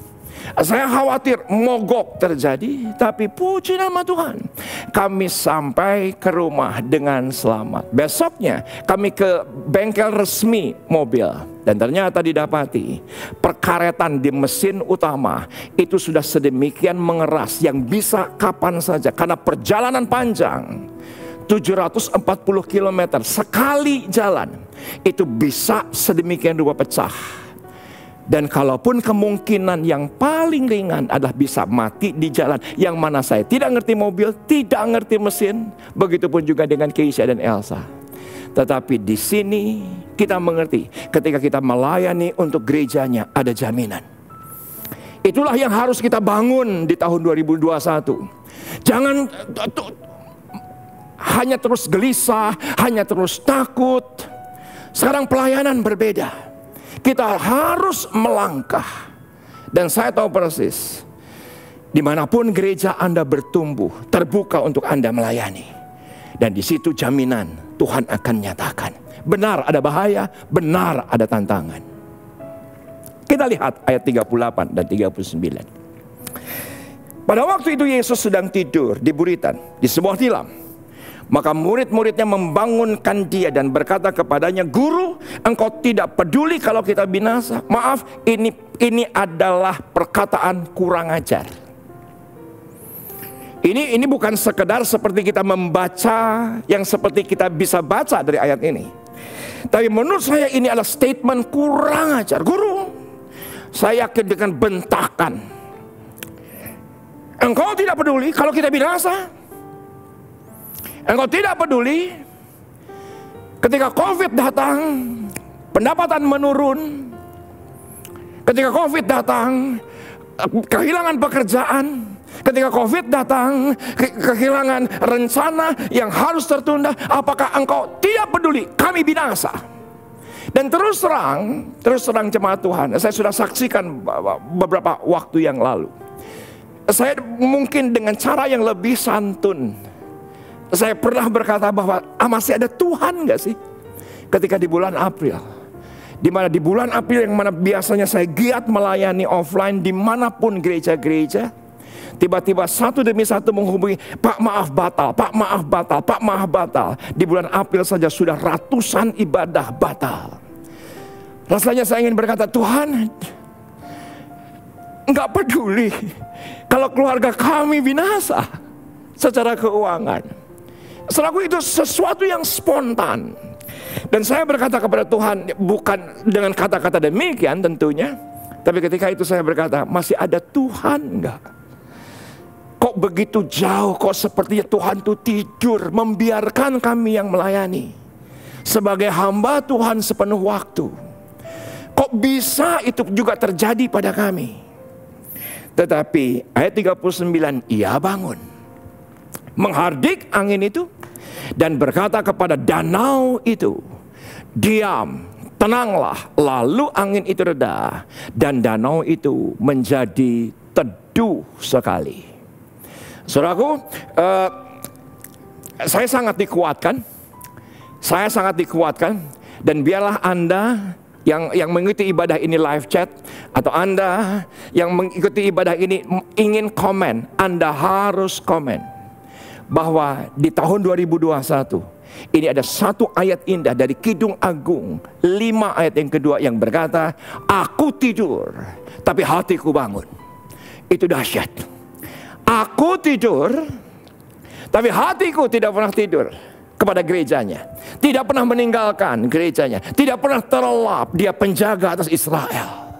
Saya khawatir mogok terjadi, tapi puji nama Tuhan, kami sampai ke rumah dengan selamat. Besoknya kami ke bengkel resmi mobil, dan ternyata didapati perkaretan di mesin utama itu sudah sedemikian mengeras yang bisa kapan saja, karena perjalanan panjang 740 km sekali jalan itu bisa sedemikian rupa pecah. Dan kalaupun kemungkinan yang paling ringan adalah bisa mati di jalan, yang mana saya tidak ngerti mobil, tidak ngerti mesin, begitupun juga dengan Keisha dan Elsa. Tetapi di sini kita mengerti, ketika kita melayani untuk gerejanya ada jaminan. Itulah yang harus kita bangun di tahun 2021. Jangan hanya terus gelisah, hanya terus takut. Sekarang pelayanan berbeda. Kita harus melangkah. Dan saya tahu persis, dimanapun gereja Anda bertumbuh, terbuka untuk Anda melayani. Dan di situ jaminan Tuhan akan nyatakan. Benar ada bahaya, benar ada tantangan. Kita lihat ayat 38 dan 39. Pada waktu itu Yesus sedang tidur di buritan, di sebuah tilam. Maka murid-muridnya membangunkan dia dan berkata kepadanya, "Guru, engkau tidak peduli kalau kita binasa? Maaf, ini adalah perkataan kurang ajar." Ini bukan sekedar seperti kita membaca yang seperti kita bisa baca dari ayat ini. Tapi menurut saya ini adalah statement kurang ajar. Guru, saya yakin dengan bentakan, engkau tidak peduli kalau kita binasa? Engkau tidak peduli ketika COVID datang, pendapatan menurun. Ketika COVID datang, kehilangan pekerjaan. Ketika COVID datang, kehilangan rencana yang harus tertunda. Apakah engkau tidak peduli kami binasa? Dan terus terang jemaat Tuhan, saya sudah saksikan beberapa waktu yang lalu. Saya mungkin dengan cara yang lebih santun, saya pernah berkata bahwa masih ada Tuhan gak sih? Ketika di bulan April, dimana di bulan April yang mana biasanya saya giat melayani offline dimanapun gereja-gereja, tiba-tiba satu demi satu menghubungi, "Pak, maaf batal, Pak, maaf batal, Pak, maaf batal." Di bulan April saja sudah ratusan ibadah batal. Rasanya saya ingin berkata, Tuhan, enggak peduli kalau keluarga kami binasa secara keuangan. Selaku itu sesuatu yang spontan. Dan saya berkata kepada Tuhan, bukan dengan kata-kata demikian tentunya, tapi ketika itu saya berkata, masih ada Tuhan enggak? Kok begitu jauh, kok sepertinya Tuhan itu tidur, membiarkan kami yang melayani sebagai hamba Tuhan sepenuh waktu. Kok bisa itu juga terjadi pada kami? Tetapi ayat 39, ia bangun, menghardik angin itu dan berkata kepada danau itu, "Diam, tenanglah." Lalu angin itu reda dan danau itu menjadi teduh sekali. Saudaraku, saya sangat dikuatkan. Dan biarlah Anda yang mengikuti ibadah ini live chat, atau Anda yang mengikuti ibadah ini ingin komen, Anda harus komen bahwa di tahun 2021 ini ada satu ayat indah dari Kidung Agung 5 ayat yang kedua yang berkata, "Aku tidur tapi hatiku bangun." Itu dahsyat. Aku tidur tapi hatiku tidak pernah tidur kepada gerejanya, tidak pernah meninggalkan gerejanya, tidak pernah terlelap. Dia penjaga atas Israel.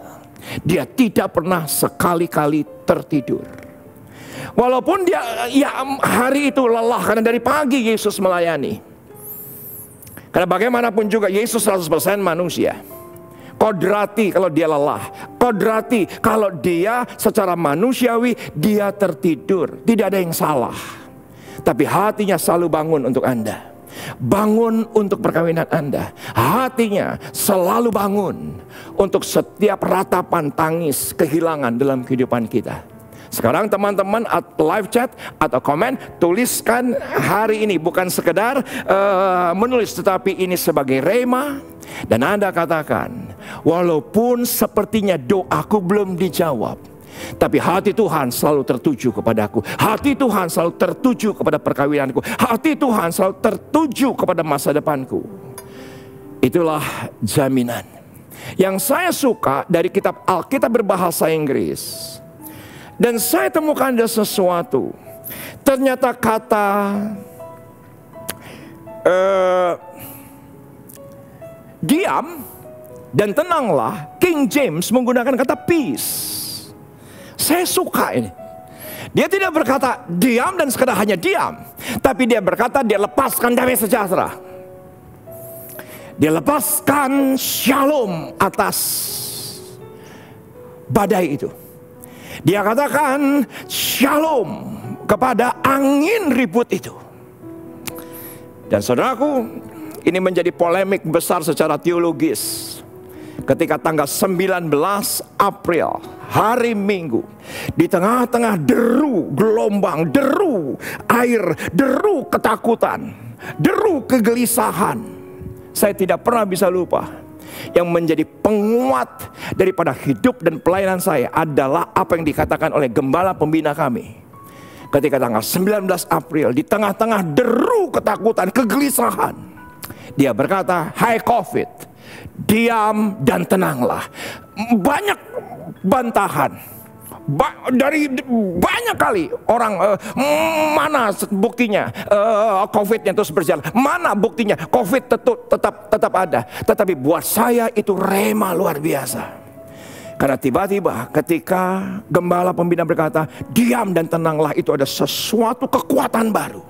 Dia tidak pernah sekali-kali tertidur. Walaupun dia hari itu lelah, karena dari pagi Yesus melayani. Karena bagaimanapun juga Yesus 100% manusia. Kodrati kalau dia lelah, kodrati kalau dia secara manusiawi dia tertidur. Tidak ada yang salah. Tapi hatinya selalu bangun untuk Anda. Bangun untuk perkawinan Anda. Hatinya selalu bangun untuk setiap ratapan tangis kehilangan dalam kehidupan kita. Sekarang teman-teman live chat atau komen, tuliskan hari ini, bukan sekedar menulis, tetapi ini sebagai rema. Dan Anda katakan, walaupun sepertinya doaku belum dijawab, tapi hati Tuhan selalu tertuju kepadaku. Hati Tuhan selalu tertuju kepada perkawinanku. Hati Tuhan selalu tertuju kepada masa depanku. Itulah jaminan. Yang saya suka dari kitab Alkitab berbahasa Inggris, dan saya temukan ada sesuatu. Ternyata kata diam dan tenanglah, King James menggunakan kata peace. Saya suka ini. Dia tidak berkata diam dan sekedar hanya diam, tapi dia berkata dia lepaskan damai sejahtera. Dia lepaskan shalom atas badai itu. Dia katakan shalom kepada angin ribut itu. Dan saudaraku, ini menjadi polemik besar secara teologis. Ketika tanggal 19 April, hari Minggu, di tengah-tengah deru gelombang, deru air, deru ketakutan, deru kegelisahan, saya tidak pernah bisa lupa, yang menjadi penguat daripada hidup dan pelayanan saya adalah apa yang dikatakan oleh gembala pembina kami. Ketika tanggal 19 April, di tengah-tengah deru ketakutan, kegelisahan, dia berkata, "Hai COVID, diam dan tenanglah." Banyak bantahan dari banyak kali orang, mana buktinya COVID-nya terus berjalan, mana buktinya COVID tetap ada. Tetapi buat saya itu rema luar biasa. Karena tiba-tiba ketika gembala pembina berkata, "Diam dan tenanglah," itu ada sesuatu kekuatan baru,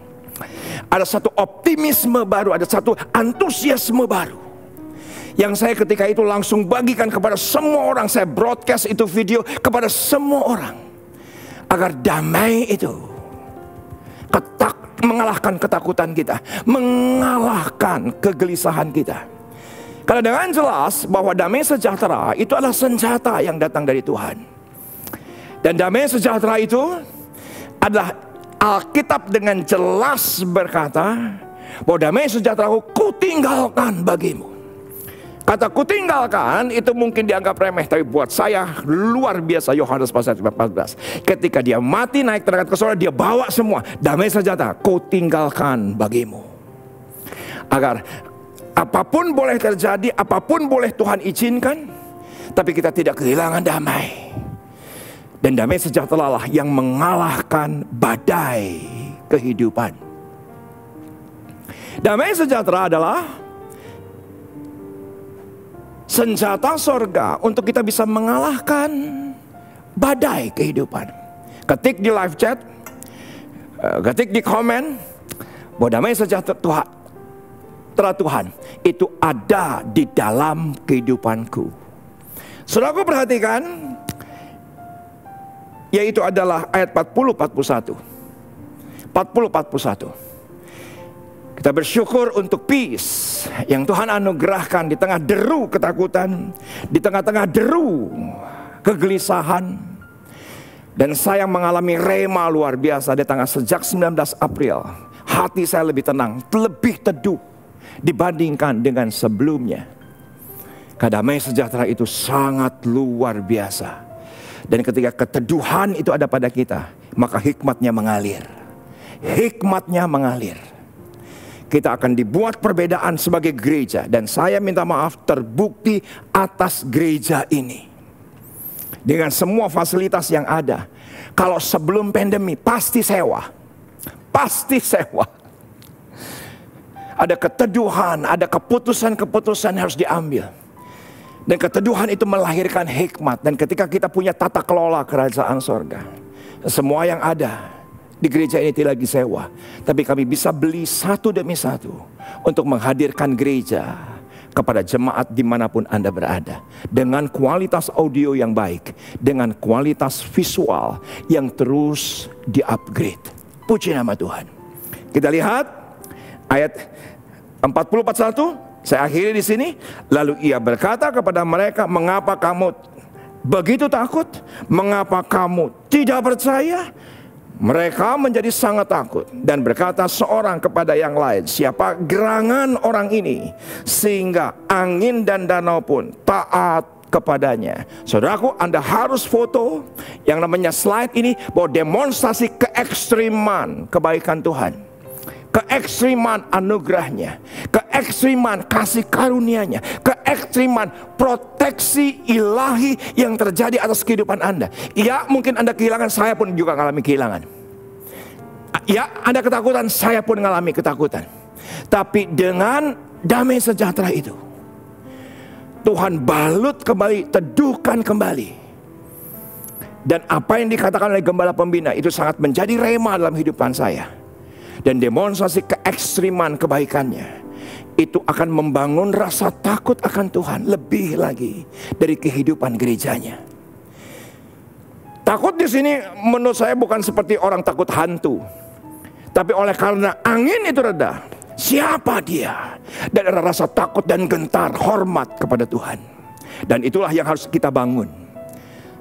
ada satu optimisme baru, ada satu antusiasme baru, yang saya ketika itu langsung bagikan kepada semua orang. Saya broadcast itu video kepada semua orang, agar damai itu mengalahkan ketakutan kita, mengalahkan kegelisahan kita. Karena dengan jelas bahwa damai sejahtera itu adalah senjata yang datang dari Tuhan. Dan damai sejahtera itu adalah Alkitab dengan jelas berkata bahwa damai sejahtera ku tinggalkan bagimu. Kata ku tinggalkan itu mungkin dianggap remeh, tapi buat saya luar biasa. Yohanes pasal 14, ketika dia mati naik terangkat ke surga, dia bawa semua damai sejahtera, ku tinggalkan bagimu. Agar apapun boleh terjadi, apapun boleh Tuhan izinkan, tapi kita tidak kehilangan damai. Dan damai sejahtera lah yang mengalahkan badai kehidupan. Damai sejahtera adalah senjata sorga untuk kita bisa mengalahkan badai kehidupan. Ketik di live chat, ketik di komen bahwa damai sejahtera Tuhan itu ada di dalam kehidupanku. Saudaraku perhatikan, yaitu adalah ayat 40-41. Kita bersyukur untuk peace yang Tuhan anugerahkan di tengah deru ketakutan, di tengah-tengah deru kegelisahan. Dan saya mengalami rema luar biasa di tanggal sejak 19 April. Hati saya lebih tenang, lebih teduh dibandingkan dengan sebelumnya. Damai sejahtera itu sangat luar biasa. Dan ketika keteduhan itu ada pada kita, maka hikmatnya mengalir. Hikmatnya mengalir. Kita akan dibuat perbedaan sebagai gereja. Dan saya minta maaf, terbukti atas gereja ini. Dengan semua fasilitas yang ada. Kalau sebelum pandemi pasti sewa. Pasti sewa. Ada keteduhan, ada keputusan-keputusan yang harus diambil. Dan keteduhan itu melahirkan hikmat. Dan ketika kita punya tata kelola kerajaan sorga, semua yang ada di gereja ini tidak lagi sewa, tapi kami bisa beli satu demi satu untuk menghadirkan gereja kepada jemaat dimanapun Anda berada. Dengan kualitas audio yang baik, dengan kualitas visual yang terus di-upgrade. Puji nama Tuhan. Kita lihat ayat 40-41. Saya akhiri di sini. Lalu ia berkata kepada mereka, "Mengapa kamu begitu takut? Mengapa kamu tidak percaya?" Mereka menjadi sangat takut dan berkata seorang kepada yang lain, "Siapa gerangan orang ini sehingga angin dan danau pun taat kepadanya?" Saudaraku, Anda harus foto yang namanya slide ini, bahwa demonstrasi keekstriman kebaikan Tuhan, keekstriman anugerahnya, keekstriman kasih karunia-Nya, keekstriman proteksi ilahi yang terjadi atas kehidupan Anda. Ya, mungkin Anda kehilangan, saya pun juga mengalami kehilangan. Ya, Anda ketakutan, saya pun mengalami ketakutan. Tapi dengan damai sejahtera itu, Tuhan balut kembali, teduhkan kembali. Dan apa yang dikatakan oleh gembala pembina itu sangat menjadi rema dalam kehidupan saya. Dan demonstrasi keekstriman kebaikannya itu akan membangun rasa takut akan Tuhan lebih lagi dari kehidupan gerejanya. Takut di sini menurut saya bukan seperti orang takut hantu, tapi oleh karena angin itu reda, siapa dia. Dan ada rasa takut dan gentar, hormat kepada Tuhan. Dan itulah yang harus kita bangun.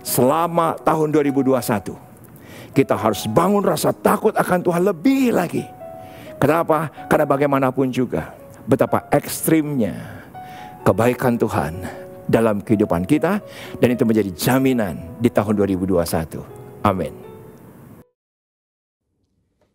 Selama tahun 2021, kita harus bangun rasa takut akan Tuhan lebih lagi. Kenapa? Karena bagaimanapun juga, betapa ekstrimnya kebaikan Tuhan dalam kehidupan kita. Dan itu menjadi jaminan di tahun 2021. Amin.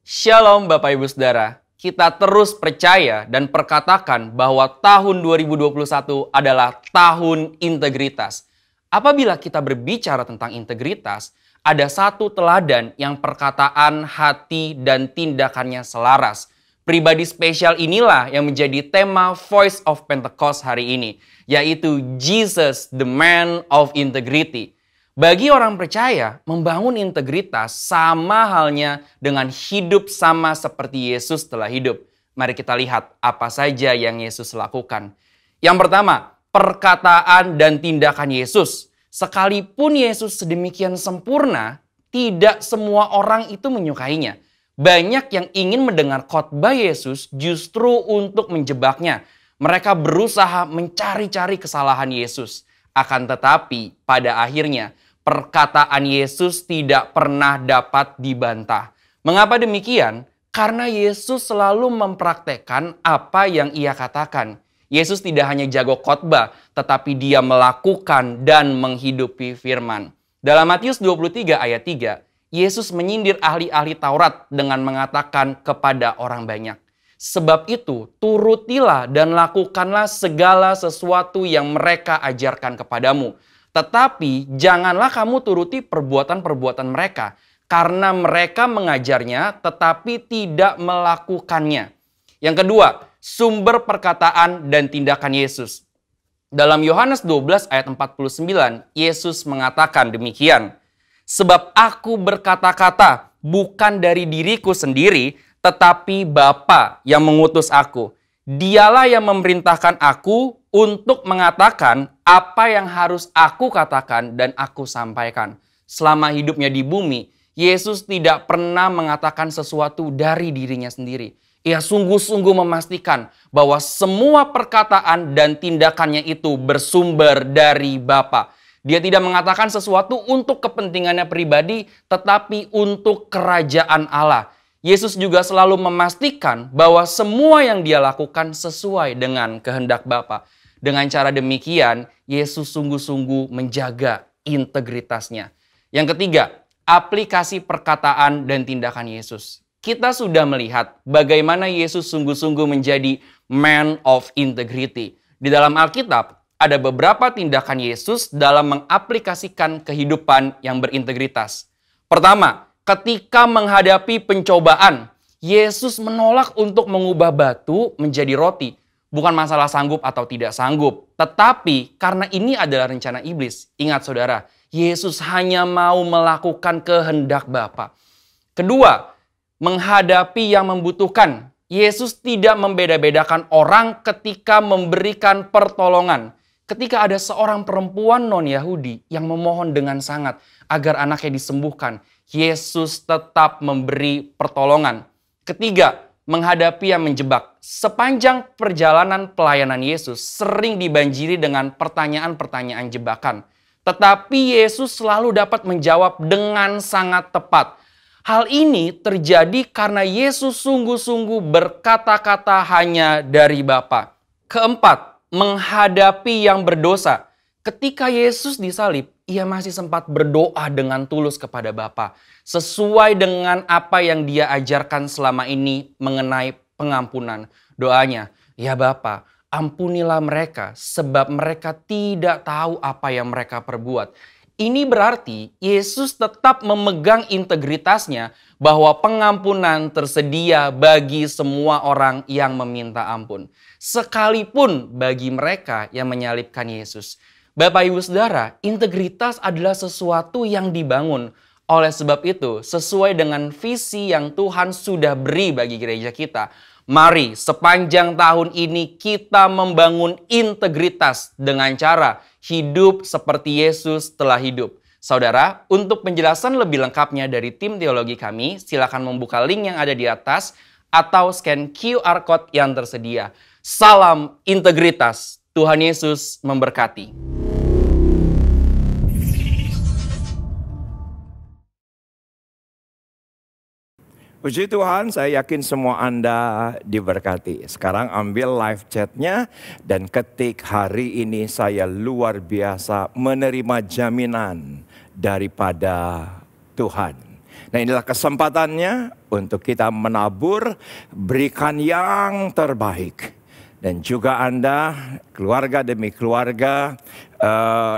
Shalom Bapak Ibu Saudara. Kita terus percaya dan perkatakan bahwa tahun 2021 adalah tahun integritas. Apabila kita berbicara tentang integritas, ada satu teladan yang perkataan, hati, dan tindakannya selaras. Pribadi spesial inilah yang menjadi tema Voice of Pentecost hari ini, yaitu Jesus, the man of integrity. Bagi orang percaya, membangun integritas sama halnya dengan hidup sama seperti Yesus telah hidup. Mari kita lihat apa saja yang Yesus lakukan. Yang pertama, perkataan dan tindakan Yesus. Sekalipun Yesus sedemikian sempurna, tidak semua orang itu menyukainya. Banyak yang ingin mendengar khotbah Yesus justru untuk menjebaknya. Mereka berusaha mencari-cari kesalahan Yesus. Akan tetapi, pada akhirnya, perkataan Yesus tidak pernah dapat dibantah. Mengapa demikian? Karena Yesus selalu mempraktekkan apa yang ia katakan. Yesus tidak hanya jago khotbah, tetapi dia melakukan dan menghidupi firman. Dalam Matius 23 ayat 3, Yesus menyindir ahli-ahli Taurat dengan mengatakan kepada orang banyak, "Sebab itu turutilah dan lakukanlah segala sesuatu yang mereka ajarkan kepadamu. Tetapi janganlah kamu turuti perbuatan-perbuatan mereka, karena mereka mengajarnya tetapi tidak melakukannya." Yang kedua, sumber perkataan dan tindakan Yesus. Dalam Yohanes 12 ayat 49, Yesus mengatakan demikian, "Sebab aku berkata-kata bukan dari diriku sendiri, tetapi Bapa yang mengutus aku. Dialah yang memerintahkan aku untuk mengatakan apa yang harus aku katakan dan aku sampaikan." Selama hidupnya di bumi, Yesus tidak pernah mengatakan sesuatu dari dirinya sendiri. Ia sungguh-sungguh memastikan bahwa semua perkataan dan tindakannya itu bersumber dari Bapa. Dia tidak mengatakan sesuatu untuk kepentingannya pribadi, tetapi untuk kerajaan Allah. Yesus juga selalu memastikan bahwa semua yang dia lakukan sesuai dengan kehendak Bapa. Dengan cara demikian, Yesus sungguh-sungguh menjaga integritasnya. Yang ketiga, aplikasi perkataan dan tindakan Yesus. Kita sudah melihat bagaimana Yesus sungguh-sungguh menjadi man of integrity. Di dalam Alkitab, ada beberapa tindakan Yesus dalam mengaplikasikan kehidupan yang berintegritas. Pertama, ketika menghadapi pencobaan, Yesus menolak untuk mengubah batu menjadi roti. Bukan masalah sanggup atau tidak sanggup, tetapi karena ini adalah rencana iblis. Ingat saudara, Yesus hanya mau melakukan kehendak Bapa. Kedua, menghadapi yang membutuhkan. Yesus tidak membeda-bedakan orang ketika memberikan pertolongan. Ketika ada seorang perempuan non-Yahudi yang memohon dengan sangat agar anaknya disembuhkan, Yesus tetap memberi pertolongan. Ketiga, menghadapi yang menjebak. Sepanjang perjalanan pelayanan Yesus sering dibanjiri dengan pertanyaan-pertanyaan jebakan. Tetapi Yesus selalu dapat menjawab dengan sangat tepat. Hal ini terjadi karena Yesus sungguh-sungguh berkata-kata hanya dari Bapa. Keempat, menghadapi yang berdosa. Ketika Yesus disalib, ia masih sempat berdoa dengan tulus kepada Bapa. Sesuai dengan apa yang dia ajarkan selama ini mengenai pengampunan. Doanya, "Ya Bapa, ampunilah mereka sebab mereka tidak tahu apa yang mereka perbuat." Ini berarti Yesus tetap memegang integritasnya bahwa pengampunan tersedia bagi semua orang yang meminta ampun. Sekalipun bagi mereka yang menyalibkan Yesus. Bapak Ibu Saudara, integritas adalah sesuatu yang dibangun. Oleh sebab itu, sesuai dengan visi yang Tuhan sudah beri bagi gereja kita, mari sepanjang tahun ini kita membangun integritas dengan cara hidup seperti Yesus telah hidup. Saudara, untuk penjelasan lebih lengkapnya dari tim teologi kami, silakan membuka link yang ada di atas atau scan QR Code yang tersedia. Salam integritas. Tuhan Yesus memberkati. Puji Tuhan, saya yakin semua Anda diberkati. Sekarang ambil live chatnya dan ketik hari ini saya luar biasa menerima jaminan daripada Tuhan. Nah, inilah kesempatannya untuk kita menabur, berikan yang terbaik. Dan juga Anda, keluarga demi keluarga,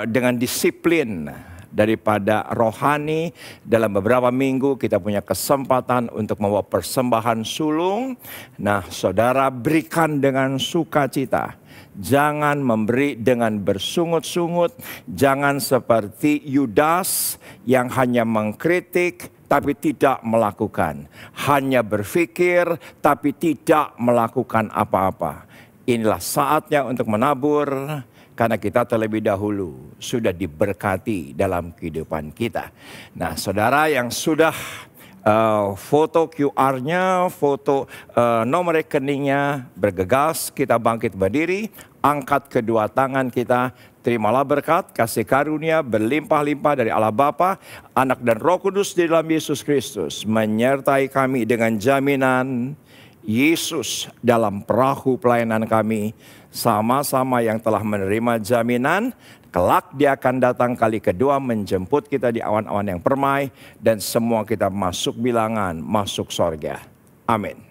dengan disiplin daripada rohani, dalam beberapa minggu kita punya kesempatan untuk membawa persembahan sulung. Nah, saudara, berikan dengan sukacita. Jangan memberi dengan bersungut-sungut. Jangan seperti Yudas yang hanya mengkritik tapi tidak melakukan. Hanya berpikir tapi tidak melakukan apa-apa. Inilah saatnya untuk menabur, karena kita terlebih dahulu sudah diberkati dalam kehidupan kita. Nah, saudara yang sudah foto QR-nya, foto nomor rekeningnya, bergegas, kita bangkit berdiri, angkat kedua tangan kita, terimalah berkat, kasih karunia berlimpah-limpah dari Allah Bapa, Anak dan Roh Kudus di dalam Yesus Kristus, menyertai kami dengan jaminan Yesus dalam perahu pelayanan kami. Sama-sama yang telah menerima jaminan, kelak Dia akan datang kali kedua menjemput kita di awan-awan yang permai, dan semua kita masuk bilangan, masuk sorga. Amin.